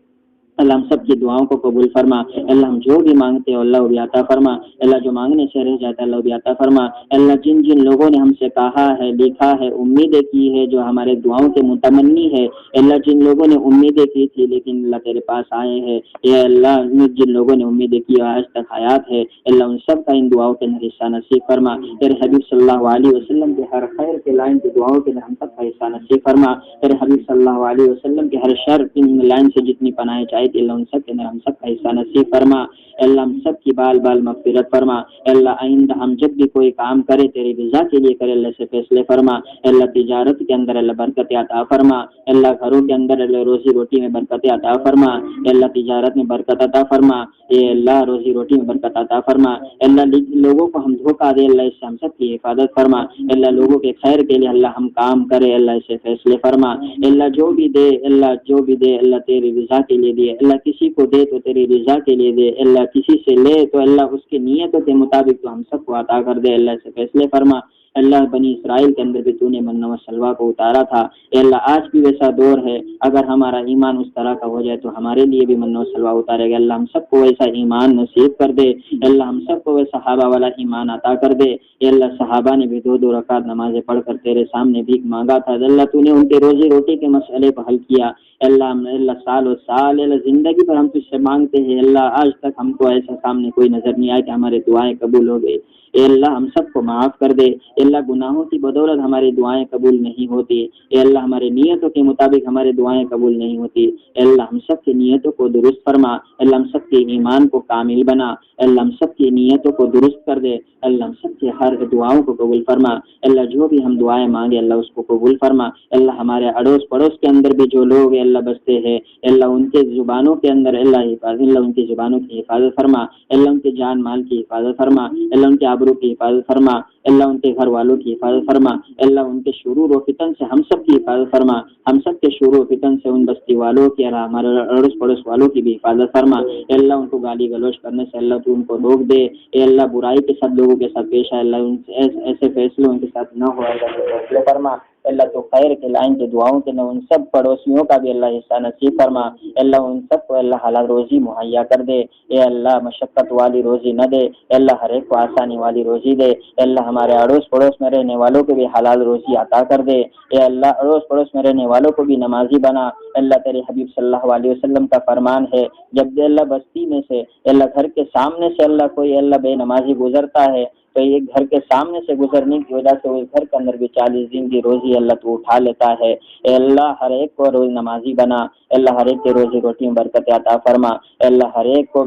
اللہ ہم سب کی دعاؤں کو قبول فرما، اللہ ہم جو بھی مانگتے ہیں اللہ وہ بھی عطا فرما، اللہ جو مانگنے سے رہ جاتا ہے اللہ وہ بھی عطا فرما، اللہ جن لوگوں نے ہم سے کہا ہے لکھا ہے امیدیں کی ہے جو ہمارے دعاؤں کے متمنی ہے، اللہ جن لوگوں نے امیدیں کی تھی لیکن اللہ تیرے پاس آئے ہیں، اے اللہ جن لوگوں نے امیدیں کی آج تک حیات ہے اللہ ان سب کا ان دعاؤں کے اندر حصہ نصیب فرما، تیرے حبیب صلی اللہ علیہ وسلم کے ہر خیر کے لائن کی دعاؤں کے اندر ہم سب کا حصہ نصیب فرما، تیرے حبیب صلی اللہ علیہ وسلم کے ہر شر کی لائن سے جتنی پناہیں چاہیے اللہ ان سب کے اندر ہم سب کا حصہ نصیب فرما، اللہ ہم سب کی بال مغفرت فرما، اللہ آئندہ ہم جب بھی کوئی کام کرے تیری رضا کے لیے کرے اللہ سے فیصلے فرما، اللہ تجارت کے اندر اللہ برکت عطا فرما، اللہ گھروں کے اندر اللہ روزی روٹی میں برکت عطا فرما، اللہ تجارت میں برکت عطا فرما، اے اللہ روزی روٹی میں برکت عطا فرما، اللہ لوگوں کو ہم دھوکہ دے اللہ اس سے ہم سب کی حفاظت فرما، اللہ لوگوں کے خیر کے لیے اللہ ہم کام کرے اللہ اس سے فیصلے فرما، اللہ جو بھی دے اللہ تیری رضا کے لیے دے، اللہ کسی کو دے تو تیری رضا کے لیے دے، اللہ کسی سے لے تو اللہ اس کی نیتوں کے مطابق تو ہم سب کو عطا کر دے اللہ سے فیصلے فرما، اللہ بنی اسرائیل کے اندر بھی تو نے من و سلوہ کو اتارا تھا، اے اللہ آج بھی ویسا دور ہے اگر ہمارا ایمان اس طرح کا ہو جائے تو ہمارے لیے بھی من و سلوہ اتارے گا، اللہ ہم سب کو ویسا ایمان نصیب کر دے، اللہ ہم سب کو ویسا صحابہ والا ایمان عطا کر دے، اے اللہ صحابہ نے بھی 2 رکعت نمازیں پڑھ کر تیرے سامنے بھیک مانگا تھا، اللہ تو نے ان کے روزی روٹی کے مسئلے کو حل کیا، اللہ سال و سال اللہ زندگی پر ہم تجھ سے مانگتے ہیں، اللہ آج تک ہم کو ایسا سامنے کوئی نظر نہیں آیا کہ ہمارے دعائیں قبول ہو گئی، اے اللہ ہم سب کو معاف کر دے، اے اللہ گناہوں کی بدولت ہماری دعائیں قبول نہیں ہوتی، اے اللہ ہمارے نیتوں کے مطابق ہماری دعائیں قبول نہیں ہوتی، اے اللہ ہم سب کی نیتوں کو درست فرما، اللہ ہم سب کے ایمان کو کامل بنا، اللہ ہم سب کی نیتوں کو درست کر دے، اللہ ہم سب کی ہر دعاؤں کو قبول فرما، اللہ جو بھی ہم دعائیں مانگے اللہ اس کو قبول فرما، اللہ ہمارے اڑوس پڑوس کے اندر بھی جو لوگ اللہ بستے ہیں اللہ ان کے زبانوں کے اندر اللہ ان کی زبانوں کی حفاظت فرما، اللہ ان کے جان مال کی حفاظت فرما، اللہ ان کے آبرو کی حفاظت فرما، اللہ ان کے گھر والوں کی حفاظت فرما، اللہ ان کے شرور و فتن سے ہم سب کی حفاظت فرما، ہم سب کے شرور و فتن سے ان بستی والوں کی اور ہمارے اڑوس پڑوس والوں کی بھی حفاظت فرما، اللہ ان کو گالی گلوچ کرنے سے اللہ تو ان کو روک دے، اے اللہ برائی کے ساتھ لوگوں کے ساتھ پیش آئے اللہ ان سے ایسے فیصلے ان کے ساتھ نہ ہو اللہ فیصلے فرما، اللہ تو خیر کے لائن کے دعاؤں کے ان سب پڑوسیوں کا بھی اللہ حصہ نصیب فرما، اللہ ان سب کو اللہ حلال روزی مہیا کر دے، اے اللہ مشقت والی روزی نہ دے، اے اللہ ہر ایک کو آسانی والی روزی دے، اے اللہ ہمارے اڑوس پڑوس میں رہنے والوں کو بھی حلال روزی عطا کر دے، اے اللہ اڑوس پڑوس میں رہنے والوں کو بھی نمازی بنا، اللہ تیرے حبیب صلی اللہ علیہ وسلم کا فرمان ہے جب اللہ بستی میں سے اللہ گھر کے سامنے سے اللہ کوئی اللہ بے نمازی گزرتا ہے تو یہ گھر کے سامنے سے گزرنے کی وجہ سے اس گھر کے اندر بھی 40 دن کی روزی اللہ تو اٹھا لیتا ہے۔ اے اللہ ہر ایک کو روز نمازی بنا، اللہ ہر ایک کے روزی روٹی میں برکت عطا فرما، اللہ ہر ایک کو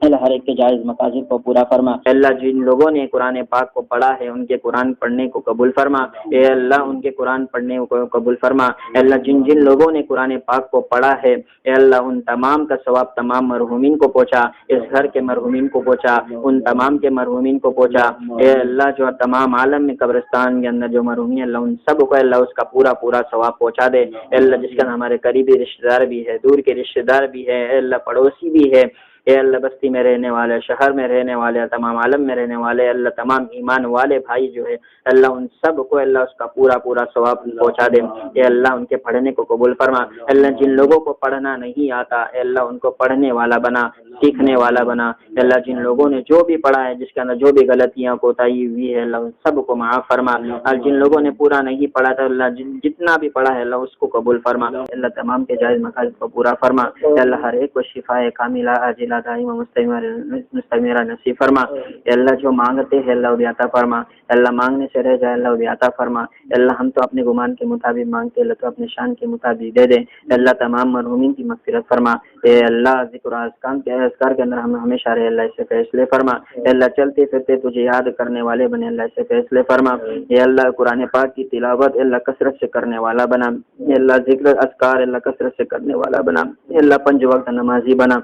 اللہ ہر ایک کے جائز مقاصد کو پورا فرما۔ اللہ جن لوگوں نے قرآن پاک کو پڑھا ہے ان کے قرآن پڑھنے کو قبول فرما، اے اللہ ان کے قرآن پڑھنے کو قبول فرما۔ اللہ جن جن لوگوں نے قرآن پاک کو پڑھا ہے اے اللہ ان تمام کا ثواب تمام مرحومین کو پہنچا، اس گھر کے مرحومین کو پہنچا، ان تمام کے مرحومین کو پہنچا۔ اے اللہ جو تمام عالم میں قبرستان کے اندر جو مرحومی اللہ ان سب کو اللہ اس کا پورا پورا ثواب پہنچا دے۔ اے اللہ جس کا ہمارے قریبی رشتہ دار بھی ہے، دور کے رشتہ دار بھی ہے، اے اللہ پڑوسی بھی ہے، اے اللہ بستی میں رہنے والے، شہر میں رہنے والے، تمام عالم میں رہنے والے، اللہ تمام ایمان والے بھائی جو ہے اللہ ان سب کو اللہ اس کا پورا پورا ثواب پہنچا دے۔ اے اللہ ان کے پڑھنے کو قبول فرما۔ اللہ جن لوگوں کو پڑھنا نہیں آتا اے اللہ ان کو پڑھنے والا بنا، سیکھنے والا بنا۔ اے اللہ جن لوگوں نے جو بھی پڑھا ہے، جس کے اندر جو بھی غلطیاں کوتاہی ہوئی ہے اللہ ان سب کو معاف فرما، اور جن لوگوں نے پورا نہیں پڑھا تھا اللہ جتنا بھی پڑھا ہے اللہ اس کو قبول فرما۔ اللہ تمام کے جائز مقاصد کو پورا فرما۔ اے اللہ ہر ایک کو شفاء کاملہ عاجلہ دائمہ مستمرہ نصیب فرما۔ اے اللہ جو مانگتے ہیں اللہ وہ بھی عطا فرما، اللہ مانگنے سے رہ جائے اللہ وہ بھی عطا فرما۔ اللہ ہم تو اپنے گمان کے مطابق مانگتے اللہ تو اپنے شان کے مطابق دے دے۔ اللہ تمام مرحومین کی مغفرت فرما۔ اے اللہ ذکر و اذکار کے اندر ہم ہمیشہ رہے اللہ اسے فیصلے فرما۔ اے اللہ چلتے پھرتے تجھے یاد کرنے والے بنے اللہ اسے فیصلے فرما۔ اے اللہ قرآن پاک کی تلاوت اے اللہ کثرت سے کرنے والا بنا، اے اللہ ذکر اذکار اللہ کثرت سے کرنے والا بنا، اے اللہ 5 وقت نمازی بنا،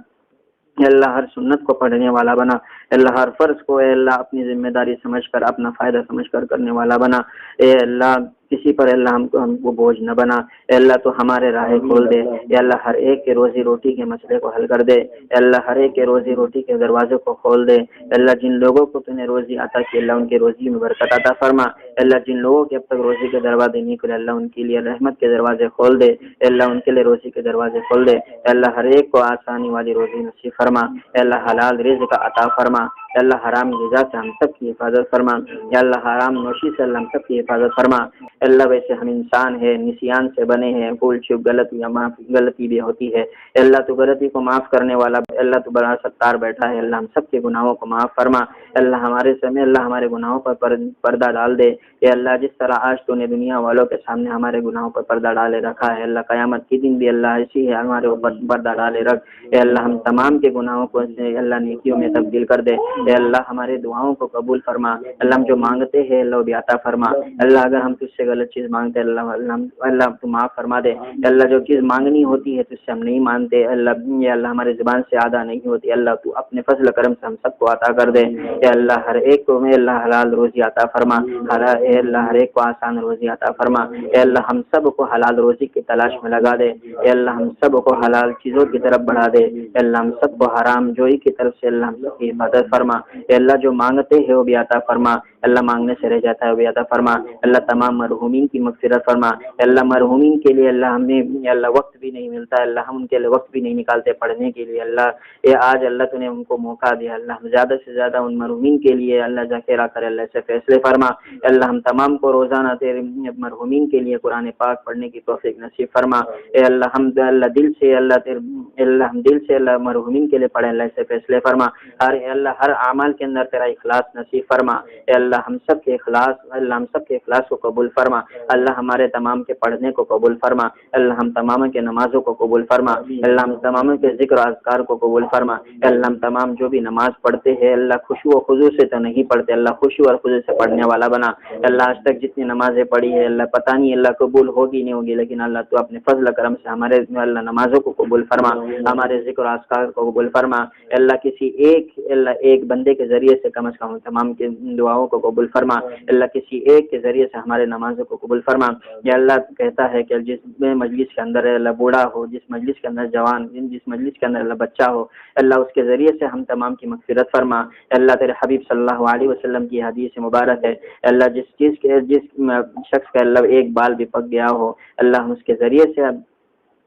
اے اللہ ہر سنت کو پڑھنے والا بنا، اے اللہ ہر فرض کو اے اللہ اپنی ذمہ داری سمجھ کر اپنا فائدہ سمجھ کر کرنے والا بنا۔ اے اللہ کسی پر اللہ ہم کو بوجھ نہ بنا، اے اللہ تو ہمارے راہیں کھول دے، اے اللہ ہر ایک کے روزی روٹی کے مسئلے کو حل کر دے، اے اللہ ہر ایک کے روزی روٹی کے دروازے کو کھول دے، اے اللہ جن لوگوں کو تو نے روزی عطا کی اللہ ان کے روزی میں برکت عطا فرما، اے اللہ جن لوگوں کے اب تک روزی کے دروازے نہیں کھلے اللہ ان کے لیے رحمت کے دروازے کھول دے، اے اللہ ان کے لیے روزی کے دروازے کھول دے، اے اللہ ہر ایک کو آسانی والی روزی نصیب فرما، اے اللہ حلال رزق عطا فرما، اے اللہ حرام غذا سے ہم سب کی حفاظت فرما، اے اللہ حرام نوشی سے اللہ ہم سب کی حفاظت فرما۔ اے اللہ ویسے ہم انسان ہیں، نسیان سے بنے ہیں، بھول چوک غلطی بھی ہوتی ہے، اے اللہ تو غلطی کو معاف کرنے والا، اے اللہ تو بڑا ستار بیٹھا ہے، اللہ ہم سب کے گناہوں کو معاف فرما، اے اللہ ہمارے سامنے اللہ ہمارے گناہوں پر پردہ ڈال دے، اے اللہ جس طرح آج تو نے دنیا والوں کے سامنے ہمارے گناہوں پر پردہ ڈالے رکھا ہے، اللہ قیامت کے دن بھی اللہ ایسی ہے ہمارے اوپر پردہ ڈالے رکھ، اے اللہ ہم تمام کے گناہوں کو اللہ نیکیوں میں تبدیل کر دے، اے اللہ ہمارے دعاؤں کو قبول فرما، اللہ ہم جو مانگتے ہیں اللہ بھی عطا فرما، اللہ اگر ہم تجھ سے غلط چیز مانگتے ہیں اللہ تو معاف فرما دے، اللہ جو چیز مانگنی ہوتی ہے تجھ سے ہم نہیں مانتے اللہ ہمارے زبان سے ادا نہیں ہوتی، اللہ تو اپنے فضل کرم سے ہم سب کو عطا کر دے، اے اللہ ہر ایک کو اللہ حلال روزی عطا فرما، اے اللہ ہر ایک کو آسان روزی عطا فرما، اے اللہ ہم سب کو حلال روزی کی تلاش میں لگا دے، اے اللہ ہم سب کو حلال چیزوں کی طرف بڑھا دے، اے اللہ ہم سب کو حرام جوئی کی طرف سے اللہ ہم سب کی حفاظت فرما، اے اللہ جو مانگتے ہیں وہ بھی عطا فرما، اللہ مانگنے سے رہ جاتا ہے وہ بھی عطا فرما، اللہ تمام مرحومین کی مغفرت فرما، اللہ مرحومین کے لیے اللہ ہمیں اللہ وقت بھی نہیں ملتا، اللہ ہم ان کے لیے وقت بھی نہیں نکالتے پڑھنے کے لیے، اللہ یہ آج اللہ تو نے ان کو موقع دیا، اللہ ہم زیادہ سے زیادہ ان مرحومین کے لیے اللہ ذخیرہ کرے، اللہ سے فیصلے فرما، اللہ ہم تمام کو روزانہ تیرے مرحومین کے لیے قرآن پاک پڑھنے کی توفیق نصیب فرما، اے اللہ ہم اللہ دل سے اللہ مرحومین کے لیے پڑھیں، اللہ سے فیصلے فرما، اللہ ہر اعمال کے اندر تیرا اخلاص نصیب فرما، اے اللہ ہم سب کے اخلاص کو قبول فرما، اللہ ہمارے تمام کے پڑھنے کو قبول فرما، اللہ ہم تمام کے نمازوں کو قبول فرما، اللہ ہم تمام کے ذکر و اذکار کو قبول فرما، اللہ ہم تمام جو بھی نماز پڑھتے ہیں اللہ خشوع و خضوع سے تو نہیں پڑھتے، اللہ خشوع اور خضوع سے پڑھنے والا بنا، اللہ آج تک جتنی نمازیں پڑھی ہے اللہ پتہ نہیں اللہ قبول ہوگی نہیں ہوگی، لیکن اللہ تو اپنے فضل کرم سے ہمارے اللہ نمازوں کو قبول فرما، ہمارے ذکر و اذکار کو قبول فرما، اللہ کسی ایک بندے کے ذریعے سے کم از کم تمام کے دعاؤں کو قبول فرما، اللہ کسی ایک کے ذریعے سے ہمارے نمازوں کو قبول فرما، یا اللہ کہتا ہے کہ جس مجلس کے اندر اللہ بوڑھا ہو، جس مجلس کے اندر جوان، جس مجلس کے اندر اللہ بچہ ہو، اللہ اس کے ذریعے سے ہم تمام کی مغفرت فرما، اللہ تیرے حبیب صلی اللہ علیہ وسلم کی حدیث مبارک ہے، اللہ جس شخص کا اللہ ایک بال بھی پک گیا ہو اللہ ہم اس کے ذریعے سے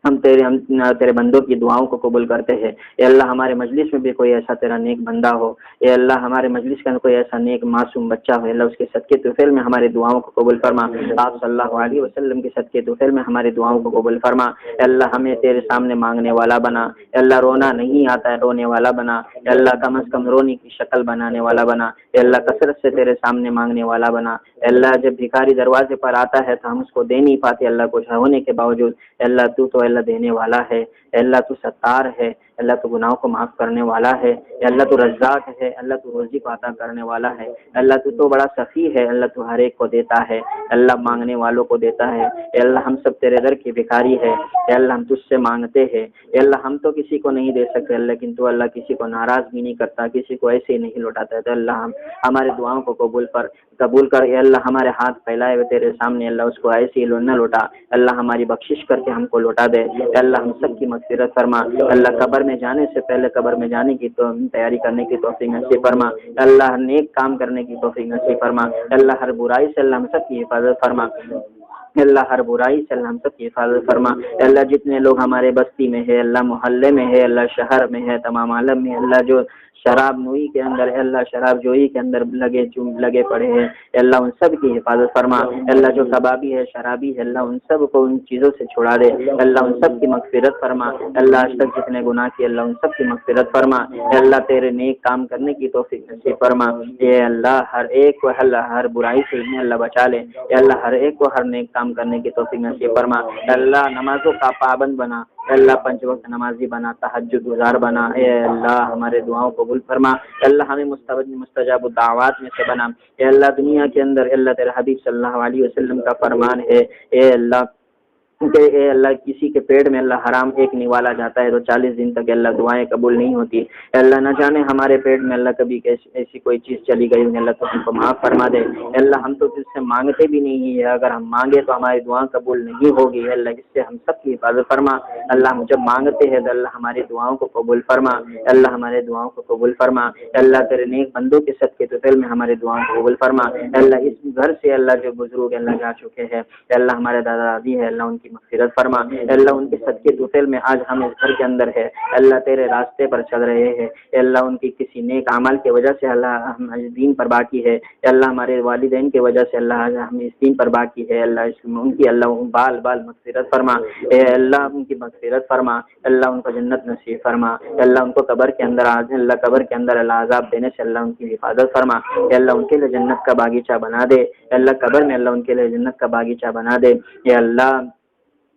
ہم تیرے بندوں کی دعاؤں کو قبول کرتے ہیں۔ اے اللہ ہمارے مجلس میں بھی کوئی ایسا تیرا نیک بندہ ہو، اے اللہ ہمارے مجلس کے اندر کوئی ایسا نیک معصوم بچہ ہو، اللہ اس کے صدقے طفیل میں ہماری دعاؤں کو قبول فرما۔ آپ صلی اللہ علیہ وسلم کے صدقے طفیل میں ہماری دعاؤں کو قبول فرما۔ اے اللہ ہمیں تیرے سامنے مانگنے والا بنا، اے اللہ رونا نہیں آتا ہے رونے والا بنا، اے اللہ کم از کم رونے کی شکل بنانے والا بنا، اے اللہ کثرت سے تیرے سامنے مانگنے والا بنا۔ اے اللہ جب بھکاری دروازے پر آتا ہے تو ہم اس کو دے نہیں پاتے اللہ کچھ ہونے کے باوجود، اے اللہ تو اللہ دینے والا ہے، اے اللہ تو ستار ہے، اللہ تو گناہوں کو معاف کرنے والا ہے، اے اللہ تو رزاق ہے، اللہ تو روزی کو عطا کرنے والا ہے، اللہ تو بڑا سخی ہے، اللہ تو ہر ایک کو دیتا ہے، اللہ مانگنے والوں کو دیتا ہے۔ اے اللہ ہم سب تیرے در کی بھکاری ہے، اے اللہ ہم تجھ سے مانگتے ہیں، اے اللہ ہم تو کسی کو نہیں دے سکتے لیکن تو اللہ کسی کو ناراض بھی نہیں کرتا، کسی کو ایسے ہی نہیں لوٹاتا ہے، تو اللہ ہمارے دعاؤں کو قبول کر، اے اللہ ہمارے ہاتھ پھیلائے ہوئے تیرے سامنے، اللہ اس کو ایسے ہی نہ لوٹا، اللہ ہماری بخشش کر کے ہم کو لوٹا دے، اے اللہ ہم سب کی مغفرت فرما، اللہ قبر میں جانے سے پہلے قبر میں جانے کی تو تیاری کرنے کی توفیق نصیب فرما، اللہ نیک کام کرنے کی توفیق نصیب فرما، اللہ ہر برائی سے اللہ ہم سب کی حفاظت فرما، اللہ ہر برائی سے اللہ ہم سب کی حفاظت فرما، اللہ جتنے لوگ ہمارے بستی میں ہے، اللہ محلے میں ہے، اللہ شہر میں ہے، تمام عالم میں، اللہ جو شراب نوئی کے اندر ہے، اللہ شراب جوئی کے اندر لگے پڑے ہیں، اللہ ان سب کی حفاظت فرما، اللہ جو کبابی ہے شرابی ہے، اللہ ان سب کو ان چیزوں سے چھڑا دے، اللہ ان سب کی مغفرت فرما، اللہ آج تک جتنے گناہ کیے اللہ ان سب کی مغفرت فرما، اللہ تیرے نیک کام کرنے کی توفیق نصیب فرما، اے اللہ ہر ایک کو اللہ ہر برائی سے اللہ بچا لے، اے اللہ ہر ایک کو ہر نیک کام کرنے کی توفیق نصیب فرما، اللہ نمازوں کا پابند بنا، اللہ پنج وقت نمازی بنا، تہجد گزار بنا، اے اللہ ہمارے دعاؤں کو قبول فرما، اے اللہ ہمیں مستجاب الدعوات میں سے بنا، اے اللہ دنیا کے اندر اے اللہ تیرے حبیب صلی اللہ علیہ وسلم کا فرمان ہے، اے اللہ کہ اے اللہ کسی کے پیٹ میں اللہ حرام ایک نوالا جاتا ہے تو 40 دن تک اللہ دعائیں قبول نہیں ہوتی، اے اللہ نہ جانے ہمارے پیٹ میں اللہ کبھی ایسی کوئی چیز چلی گئی اللہ تو ہم کو معاف فرما دے، اے اللہ ہم تو تجھ سے مانگتے بھی نہیں ہے، اگر ہم مانگے تو ہماری دعا قبول نہیں ہوگی، اے اللہ جس سے ہم سب کی حفاظت فرما، اللہ ہم جب مانگتے ہیں تو اللہ ہماری دعاؤں کو قبول فرما، اے اللہ ہمارے دعاؤں کو قبول فرما، اے اللہ تیرے نیک بندوں کے صدقے طفیل میں ہمارے دعاؤں کو قبول فرما، اے اللہ اس گھر سے اللہ جو بزرگ اللہ جا چکے ہیں، اے اللہ ہمارے دادا دادی ہے اللہ ان کی مغفرت فرما، اے اللہ ان کے صدقے طفیل میں آج ہم اس گھر کے اندر ہے، اللہ تیرے راستے پر چل رہے ہیں، اے اللہ ان کی کسی نیک عمل کی وجہ سے اللہ ہم اس دین پر باقی ہے، اے اللہ ہمارے والدین کی وجہ سے اللہ ہم اس دین پر باقی ہے، اللہ ان کی اللہ بال مغفرت فرما، اے اللہ ان کی مغفرت فرما، اللہ ان کو جنت نصیب فرما، اے اللہ ان کو قبر کے اندر اللہ قبر کے اندر اللہ عذاب دینے سے اللہ ان کی حفاظت فرما، اے اللہ ان کے لیے جنت کا باغیچہ بنا دے، اے اللہ قبر میں اللہ ان کے لیے جنت کا باغیچہ بنا دے، اے اللہ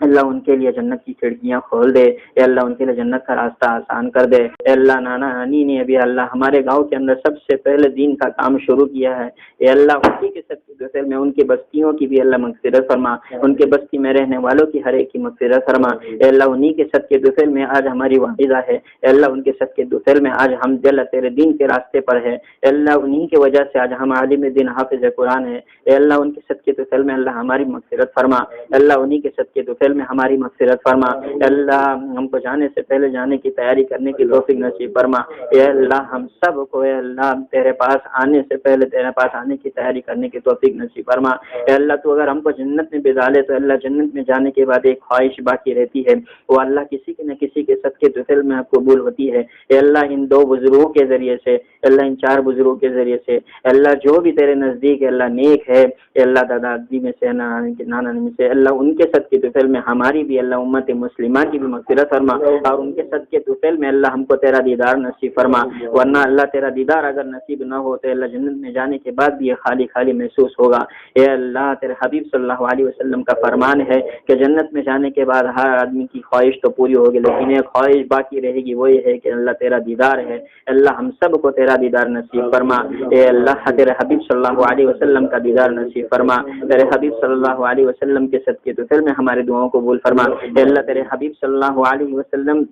ان کے لیے جنت کی کھڑکیاں کھول دے، اے اللہ ان کے لیے جنت کا راستہ آسان کر دے، اے اللہ نانا نانی نے ابھی اللہ ہمارے گاؤں کے اندر سب سے پہلے دین کا کام شروع کیا ہے، اے اللہ اسی کے سب کے دوسرے میں ان کی بستیوں کی بھی اللہ مغفرت فرما، ان کے بستی میں رہنے والوں کی ہر ایک کی مغفرت فرما، اے اللہ انہی کے سب کے دوسرے میں آج ہماری والدہ ہے، اے اللہ ان کے سب کے دوسرے میں آج ہم دل تیرے دین کے راستے پر ہے، اے اللہ انہی کی وجہ سے آج ہم عالم دین حافظ قرآن ہے، اے اللہ ان کے سب کے دوسرے میں اللہ ہماری مغفرت فرما، اے اللہ انہی کے سب کے دوسرے میں ہماری مغفرت فرما، اے اللہ ہم کو جانے سے پہلے جانے کی تیاری کرنے کی توفیق نصیب فرما، اے اللہ ہم سب کو اے اللہ تیرے پاس آنے سے پہلے تیرے پاس آنے کی تیاری کرنے کی توفیق نصیب فرما، اے اللہ تو اگر ہم کو جنت میں بھیجا لے تو اللہ جنت میں جانے کے بعد ایک خواہش باقی رہتی ہے، وہ اللہ کسی کے نہ کسی کے صدقے طفیل میں قبول ہوتی ہے، اے اللہ ان 2 بزرگوں کے ذریعے سے، اللہ ان 4 بزرگوں کے ذریعے سے، اللہ جو بھی تیرے نزدیک اللہ نیک ہے، اے اللہ دادا دادی میں سے نانا میں سے اللہ ان کے صدقے طفیل میں ہماری بھی اللہ امت مسلمہ کی بھی مغفرت فرما، اور ان کے صدقے طفیل میں اللہ ہم کو تیرا دیدار نصیب فرما، ورنہ اللہ تیرا دیدار اگر نصیب نہ ہو تو اللہ جنت میں جانے کے بعد بھی یہ خالی خالی محسوس ہوگا، اے اللہ تیرے حبیب صلی اللہ علیہ وسلم کا فرمان ہے کہ جنت میں جانے کے بعد ہر آدمی کی خواہش تو پوری ہوگی لیکن ایک خواہش باقی رہے گی، وہی ہے کہ اللہ تیرا دیدار ہے، اللہ ہم سب کو تیرا دیدار نصیب فرما، اے اللہ تیرے حبیب صلی اللہ علیہ وسلم کا دیدار نصیب فرما، تیرے حبیب صلی اللہ علیہ وسلم کے صدقے طفیل میں ہمارے دعاؤں کو قبول فرما، اے اللہ تیرے حبیب صلی اللہ علیہ وسلم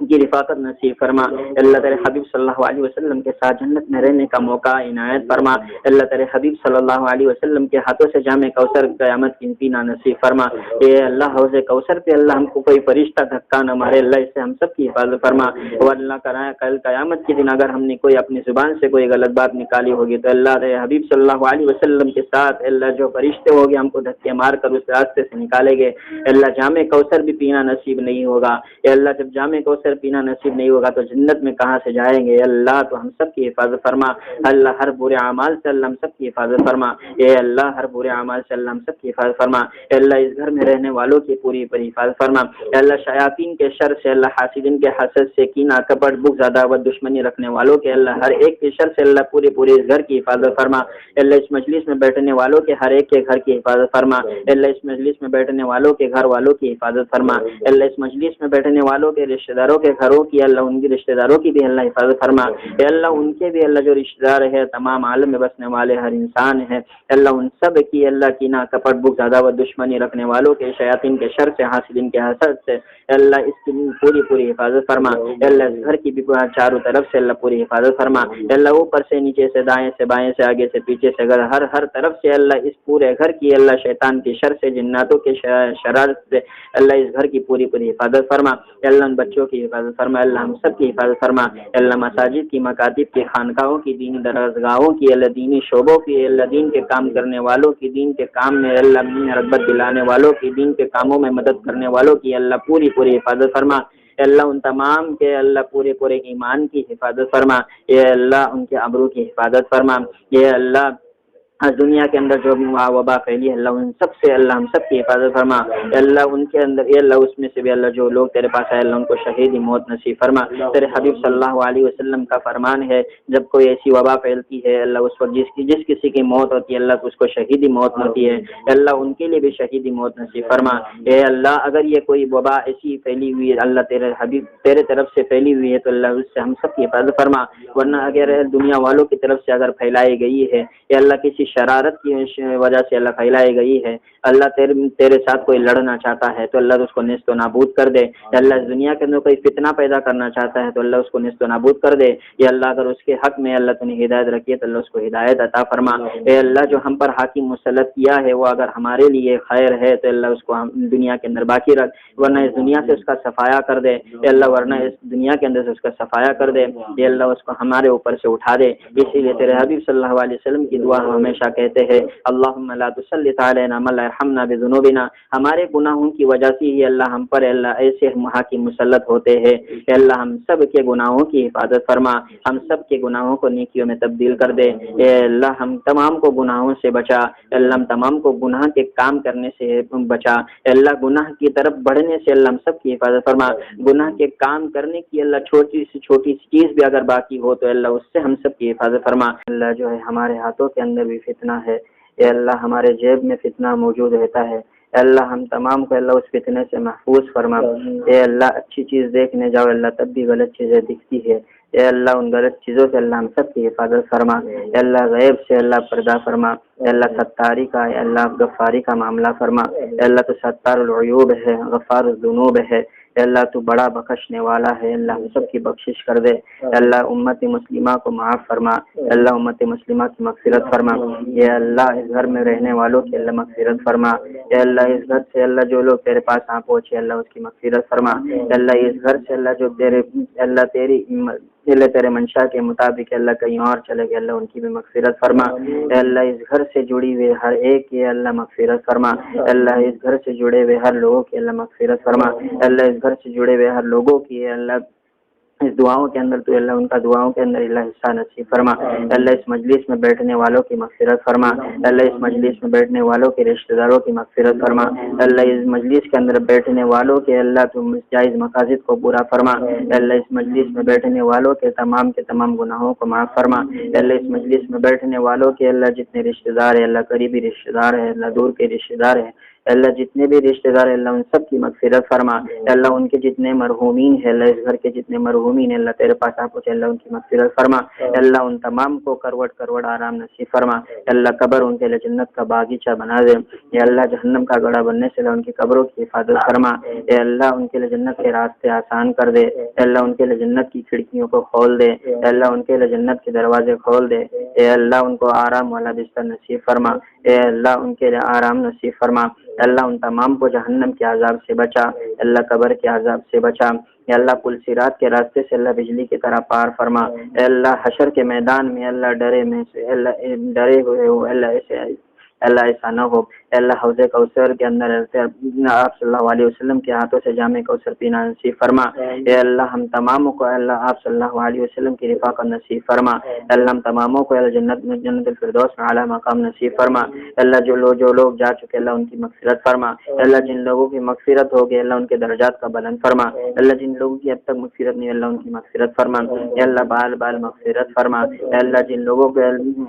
کی رفاقت نصیب فرما۔ اللہ تیرے حبیب صلی اللہ علیہ وسلم کے ساتھ جنت میں رہنے کا موقع عنایت فرما۔ اللہ تیرے حبیب صلی اللہ علیہ وسلم کے ہاتھوں سے جام کوثر قیامت کی پینا نصیب فرما۔ اے اللہ حوض کوثر پہ اللہ ہم کو کوئی فرشتہ دھکا نہ مارے، اللہ اس سے ہم سب کی حفاظت فرما۔ اور اللہ کرائے کل قیامت کے دن اگر ہم نے کوئی اپنی زبان سے کوئی غلط بات نکالی ہوگی تو اللہ تیرے حبیب صلی اللہ علیہ وسلم کے ساتھ اللہ جو فرشتے ہوگے ہم کو دھکے مار کر اس راستے سے نکالے گے۔ اللہ جام کوثر بھی پینا نصیب نہیں ہوگا۔ اے اللہ جب جام کوثر پینا نصیب نہیں ہوگا تو جنت میں کہاں سے جائیں گے؟ اللہ تو ہم سب کی حفاظت فرما۔ اللہ ہر برے اعمال سے اللہ ہم سب کی حفاظت فرما۔ اے اللہ ہر برے اعمال سے اللہ ہم سب کی حفاظت فرما۔ اے اللہ اس گھر میں رہنے والوں کی پوری پوری حفاظت فرما۔ اے اللہ شیاطین کے شر سے، اللہ حاسدین کے حسد سے، کینہ کپٹ بغض عداوت دشمنی رکھنے والوں کے اللہ ہر ایک کے شر سے اللہ پوری اس گھر کی حفاظت فرما۔ اے اللہ اس مجلس میں بیٹھنے والوں کے ہر ایک کے گھر کی حفاظت فرما۔ اے اللہ اس مجلس میں بیٹھنے والوں کے گھر والوں کی حفاظت فرما۔ اے اللہ اس مجلس میں بیٹھنے والوں کے رشتہ داروں کے گھروں کی اللہ ان کی رشتہ داروں کی بھی اللہ حفاظت فرما۔ اے اللہ ان کے بھی اللہ جو رشتہ دار ہے تمام عالم میں بسنے والے ہر انسان ہے، اللہ ان سب کی اللہ کینہ کپٹ بغض عداوت دشمنی رکھنے والوں کے شیاطین کے شر سے، حاسدین کے حسد سے اللہ اس کی پوری حفاظت فرما۔ اے اللہ اس گھر کی بھی چاروں طرف سے اللہ پوری حفاظت فرما۔ اے اللہ اوپر سے نیچے سے دائیں سے بائیں سے آگے سے پیچھے سے ہر طرف سے اللہ اس پورے گھر کی اللہ شیطان کی شر سے، جناتوں کے شرارت سے اللہ اس گھر کی پوری حفاظت فرما۔ اے اللہ ان بچوں کی حفاظت فرما، اللہ ہم سب کی حفاظت فرما۔ اے اللہ مساجد کی، مکاتب کی، خانقاہوں کی، دینی درسگاہوں کی، اللہ دینی شعبوں کی، اللہ دین کے کام کرنے والوں کی، دین کے کام میں اللہ رغبت دلانے والوں کی، دین کے کاموں میں مدد کرنے والوں کی اللہ پوری حفاظت فرما۔ اے اللہ ان تمام کے اللہ پورے ایمان کی حفاظت فرما۔ اے اللہ ان کے ابرو کی حفاظت فرما۔ اے اللہ دنیا کے اندر جو وبا پھیلی ہے اللہ ان سب سے اللہ ہم سب کی حفاظت فرما۔ اللہ ان کے اندر اے اللہ اس میں سے بھی اللہ جو لوگ تیرے پاس آئے اللہ ان کو شہیدی موت نصیب فرما۔ تیرے حبیب صلی اللہ علیہ وسلم کا فرمان ہے جب کوئی ایسی وبا پھیلتی ہے اللہ اس وقت جس کسی کی موت ہوتی ہے اللہ تو اس کو شہیدی موت ہوتی ہے، اللہ ان کے لیے بھی شہیدی موت نصیب فرما۔ اے اللہ اگر یہ کوئی وبا ایسی پھیلی ہوئی ہے اللہ تیرے حبیب تیرے طرف سے پھیلی ہوئی ہے تو اللہ اس سے ہم سب کی حفاظت فرما، ورنہ اگر دنیا والوں کی طرف سے اگر پھیلائی گئی ہے یا اللہ کسی شرارت کی وجہ سے اللہ پھیلائی گئی ہے، اللہ تیرے ساتھ کوئی لڑنا چاہتا ہے تو اللہ اس کو نیست و نابود کر دے، یا اللہ اس دنیا کے اندر کوئی فتنہ پیدا کرنا چاہتا ہے تو اللہ اس کو نیست و نابود کر دے، یا اللہ اگر اس کے حق میں اللہ تو نے ہدایت رکھی ہے تو اللہ اس کو ہدایت عطا فرما۔ اے اللہ جو ہم پر حاکم مسلط کیا ہے وہ اگر ہمارے لیے خیر ہے تو اللہ اس کو ہم دنیا کے اندر باقی رکھ، ورنہ اس دنیا سے اس کا صفایا کر دے، اے اللہ ورنہ اس دنیا کے اندر سے اس کا صفایا کر دے، اے اللہ اس کو ہمارے اوپر سے اٹھا دے۔ اسی لیے تیرے حبیب صلی اللہ علیہ وسلم کی دعا ہم ہمیشہ کہتے ہیں اللہم لا تسلط علینا من لا یرحمنا بذنوبنا، ہمارے گناہوں کی وجہ سے ہی اللہ ہم پر اللہ ایسے حاکم مسلط ہوتے ہیں، اے اللہ ہم سب کے گناہوں کی حفاظت فرما، ہم سب کے گناہوں کو نیکیوں میں تبدیل کر دے، اے اللہ ہم تمام کو گناہوں سے بچا، اے اللہ ہم تمام کو گناہ کے کام کرنے سے بچا، اے اللہ گناہ کی طرف بڑھنے سے اللہ ہم سب کی حفاظت فرما، گناہ کے کام کرنے کی اللہ چھوٹی سی چیز بھی اگر باقی ہو تو اللہ اس سے ہم سب کی حفاظت فرما۔ اللہ جو ہے ہمارے ہاتھوں کے اندر بھی فتنہ ہے، اے اللہ ہمارے جیب میں فتنہ موجود رہتا ہے، اے اللہ ہم تمام کو اللہ اس فتنے سے محفوظ فرما۔ اے اللہ اچھی چیز دیکھنے جاؤ اللہ تب بھی غلط چیزیں دکھتی ہے، اے اللہ ان غلط چیزوں سے اللہ ہم سب کی حفاظت فرما، اے اللہ غیب سے اللہ پردہ فرما، اے اللہ ستاری کا اے اللہ غفاری کا معاملہ فرما، اے اللہ تو ستار العیوب ہے، غفار الذنوب ہے، اے اللہ تو بڑا بخشنے والا ہے، اللہ ہم سب کی بخشش کر دے، اے اللہ امت مسلمہ کو معاف فرما، اے اللہ امت مسلمہ کی مغفرت فرما، اے اللہ اس گھر میں رہنے والوں کی اللہ مغفرت فرما، اے اللہ اس گھر سے اللہ جو لوگ تیرے پاس آ پہنچے اللہ اس کی مغفرت فرما، اے اللہ اس گھر سے اللہ جو تیرے منشا کے مطابق اللہ کہیں اور چلے گئے اللہ ان کی بھی مغفرت فرما، اے اللہ اس گھر سے جڑی ہوئے ہر ایک کی اللہ مغفرت فرما، اے اللہ اس گھر سے جڑے ہوئے ہر لوگوں کی اللہ مغفرت فرما، اے اللہ اس گھر سے جڑے ہوئے ہر لوگوں کی اللہ اس دعاؤں کے اندر تو اللہ ان کا دعاؤں کے اندر اللہ حصہ نصیب فرما، اللہ اس مجلس میں بیٹھنے والوں کی مغفرت فرما، اللہ اس مجلس میں بیٹھنے والوں کے رشتہ داروں کی مغفرت فرما، اللہ اس مجلس کے اندر بیٹھنے والوں کے اللہ تو جائز مقاصد کو پورا فرما، اللہ اس مجلس میں بیٹھنے والوں کے تمام گناہوں کو معاف فرما، اللہ اس مجلس میں بیٹھنے والوں کے اللہ جتنے رشتہ دار ہیں اللہ قریبی رشتہ دار ہیں اللہ دور کے رشتہ دار ہیں اللہ جتنے بھی رشتہ دار اللہ ان سب کی مغفرت فرما، اللہ ان کے جتنے مرحومین ہیں اللہ اس گھر کے جتنے مرحومین ہیں اللہ تیرے پاس آپ پہنچے اللہ ان کی مغفرت فرما، اللہ ان تمام کو کروڑ کروڑ آرام نصیب فرما، اللہ قبر ان کے لیے جنت کا باغیچہ بنا دے، یا اللہ جہنم کا گڑھا بننے سے اللہ ان کی قبروں کی حفاظت فرما، اے اللہ ان کے لیے جنت کے راستے آسان کر دے، اے اللہ ان کے لیے جنت کی کھڑکیوں کو کھول دے، اے اللہ ان کے لیے جنت کے دروازے کھول دے، اے اللہ ان کو آرام والا بستر نصیب فرما، اے اللہ ان کے لیے آرام نصیب فرما، اللہ ان تمام کو جہنم کے عذاب سے بچا، اللہ قبر کے عذاب سے بچا، اے اللہ پل صراط کے راستے سے اللہ بجلی کی طرح پار فرما، اے اللہ حشر کے میدان میں اللہ ڈرے میں سے اللہ ڈرے ہوئے ہو اللہ ایسے اللہ ایسا نہ ہو، اے اللہ حوض کوثر کے اندر آپ صلی اللہ علیہ وسلم کے ہاتھوں سے جام کوثر پینا نصیب فرما، اے اللہ ہم تماموں کو اللہ آپ صلی اللہ علیہ وسلم کی رفاقت نصیب فرما، اے اللہ ہم تماموں کو جنت الفردوس میں اعلیٰ مقام نصیب فرما، اے اللہ جو لوگ جا چکے اللہ ان کی مغفرت فرما، اے اللہ جن لوگوں کی مغفرت ہوگی اللہ ان کے درجات کا بلند فرما، اے اللہ جن لوگوں کی اب تک مغفرت نہیں اللہ ان کی مغفرت فرما، اے اللہ بال بال مغفرت فرما، اے اللہ جن لوگوں کو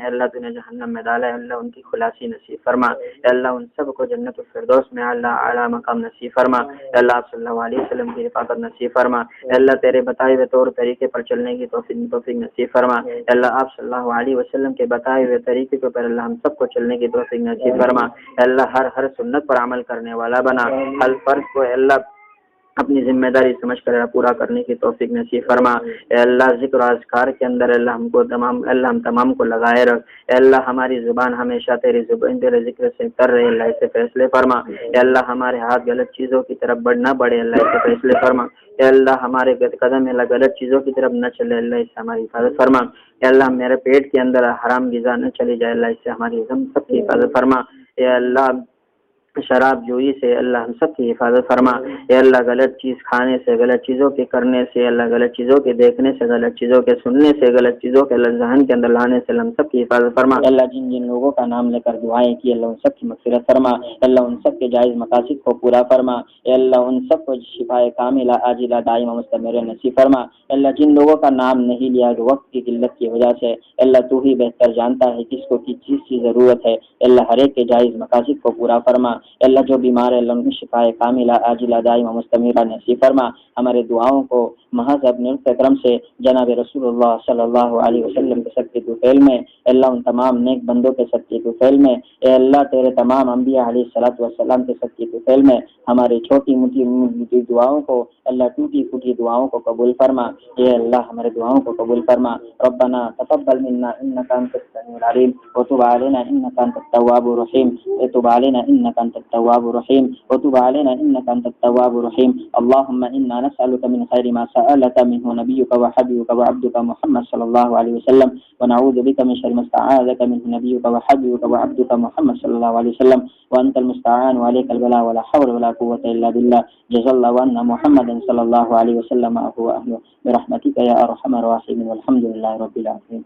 اللہ تو نے جہنم میں ڈالا ہے اللہ ان کی خلاصی نصیب فرما، اے اللہ ان سب کو جنت الفردوس میں اللہ اعلیٰ مقام نصیب فرما، اے اللہ آپ صلی اللہ علیہ وسلم کی رفاقت نصیب فرما، اے اللہ تیرے بتائے ہوئے طور طریقے پر چلنے کی توفیق نصیب فرما، اے اللہ آپ صلی اللہ علیہ وسلم کے بتائے ہوئے طریقے کے پر اللہ ہم سب کو چلنے کی توفیق نصیب فرما، اے اللہ ہر سنت پر عمل کرنے والا بنا، ہر فرض کو اللہ اپنی ذمہ داری سمجھ کر پورا کرنے کی توفیق نصیب فرما، اے اللہ ذکر و اذکار کے اندر اللہ ہم تمام کو لگائے رکھ، اے اللہ ہماری زبان ہمیشہ تیرے ذکر سے تر رہے اللہ ایسے فیصلے فرما، اے اللہ ہمارے ہاتھ غلط چیزوں کی طرف نہ بڑھے اللہ ایسے فیصلے فرما، اے اللہ ہمارے قدم اللہ غلط چیزوں کی طرف نہ چلے اللہ اس سے ہماری حفاظت فرما، اے اللہ میرے پیٹ کے اندر حرام غذا نہ چلی جائے اللہ اس سے ہماری سب کی حفاظت فرما، اے اللہ شراب جوئی سے اللہ ہم سب کی حفاظت فرما، اے اللہ غلط چیز کھانے سے غلط چیزوں کے کرنے سے اللہ غلط چیزوں کے دیکھنے سے غلط چیزوں کے سننے سے غلط چیزوں کے ذہن کے اندر لانے سے ہم سب کی حفاظت فرما، اللہ جن لوگوں کا نام لے کر دعائیں کی اللہ ان سب کی مغفرت فرما، اللہ ان سب کے جائز مقاصد کو پورا فرما، اے اللہ ان سب کو شفائے کاملہ عاجلہ دائمہ مستمر نصیب فرما، اللہ جن لوگوں کا نام نہیں لیا وقت کی قلت کی وجہ سے اللہ تو ہی بہتر جانتا ہے کس کو کس چیز کی ضرورت ہے، اللہ ہر ایک کے جائز مقاصد کو پورا فرما، اللہ جو بیمار ہے اللہ ان کی شفائے کاملہ عاجلہ دائمہ مستمرہ نصیب فرما، ہمارے دعاؤں کو محض اپنے کرم سے جناب رسول اللہ صلی اللہ علیہ وسلم کے صدقے طفیل میں اللہ ان تمام نیک بندوں کے صدقے طفیل میں اے اللہ تیرے تمام انبیاء علیہ الصلوۃ والسلام کے صدقے طفیل میں ہماری چھوٹی موٹی دعاؤں کو اللہ ٹوٹی پھوٹی دعاؤں کو قبول فرما، اے اللہ ہمارے دعاؤں کو قبول فرما، ربنا تقبل منا انك انت السميع العليم وتب علينا انك انت التواب الرحيم وتب علينا انك انت التواب الرحيم وتب علينا انك انت التواب الرحيم اللهم انا نسالك من خير ما سالك منه نبيك وحبيبك وعبدك محمد صلى الله عليه وسلم ونعوذ بك من شر ما استعاذك منه نبيك وحبيبك وعبدك محمد صلى الله عليه وسلم وانت المستعان وعليك البلاء ولا حول ولا قوه الا بالله جزا الله عنا محمد صلى الله عليه وسلم هو اهله برحمتك يا ارحم الراحمين والحمد لله رب العالمين.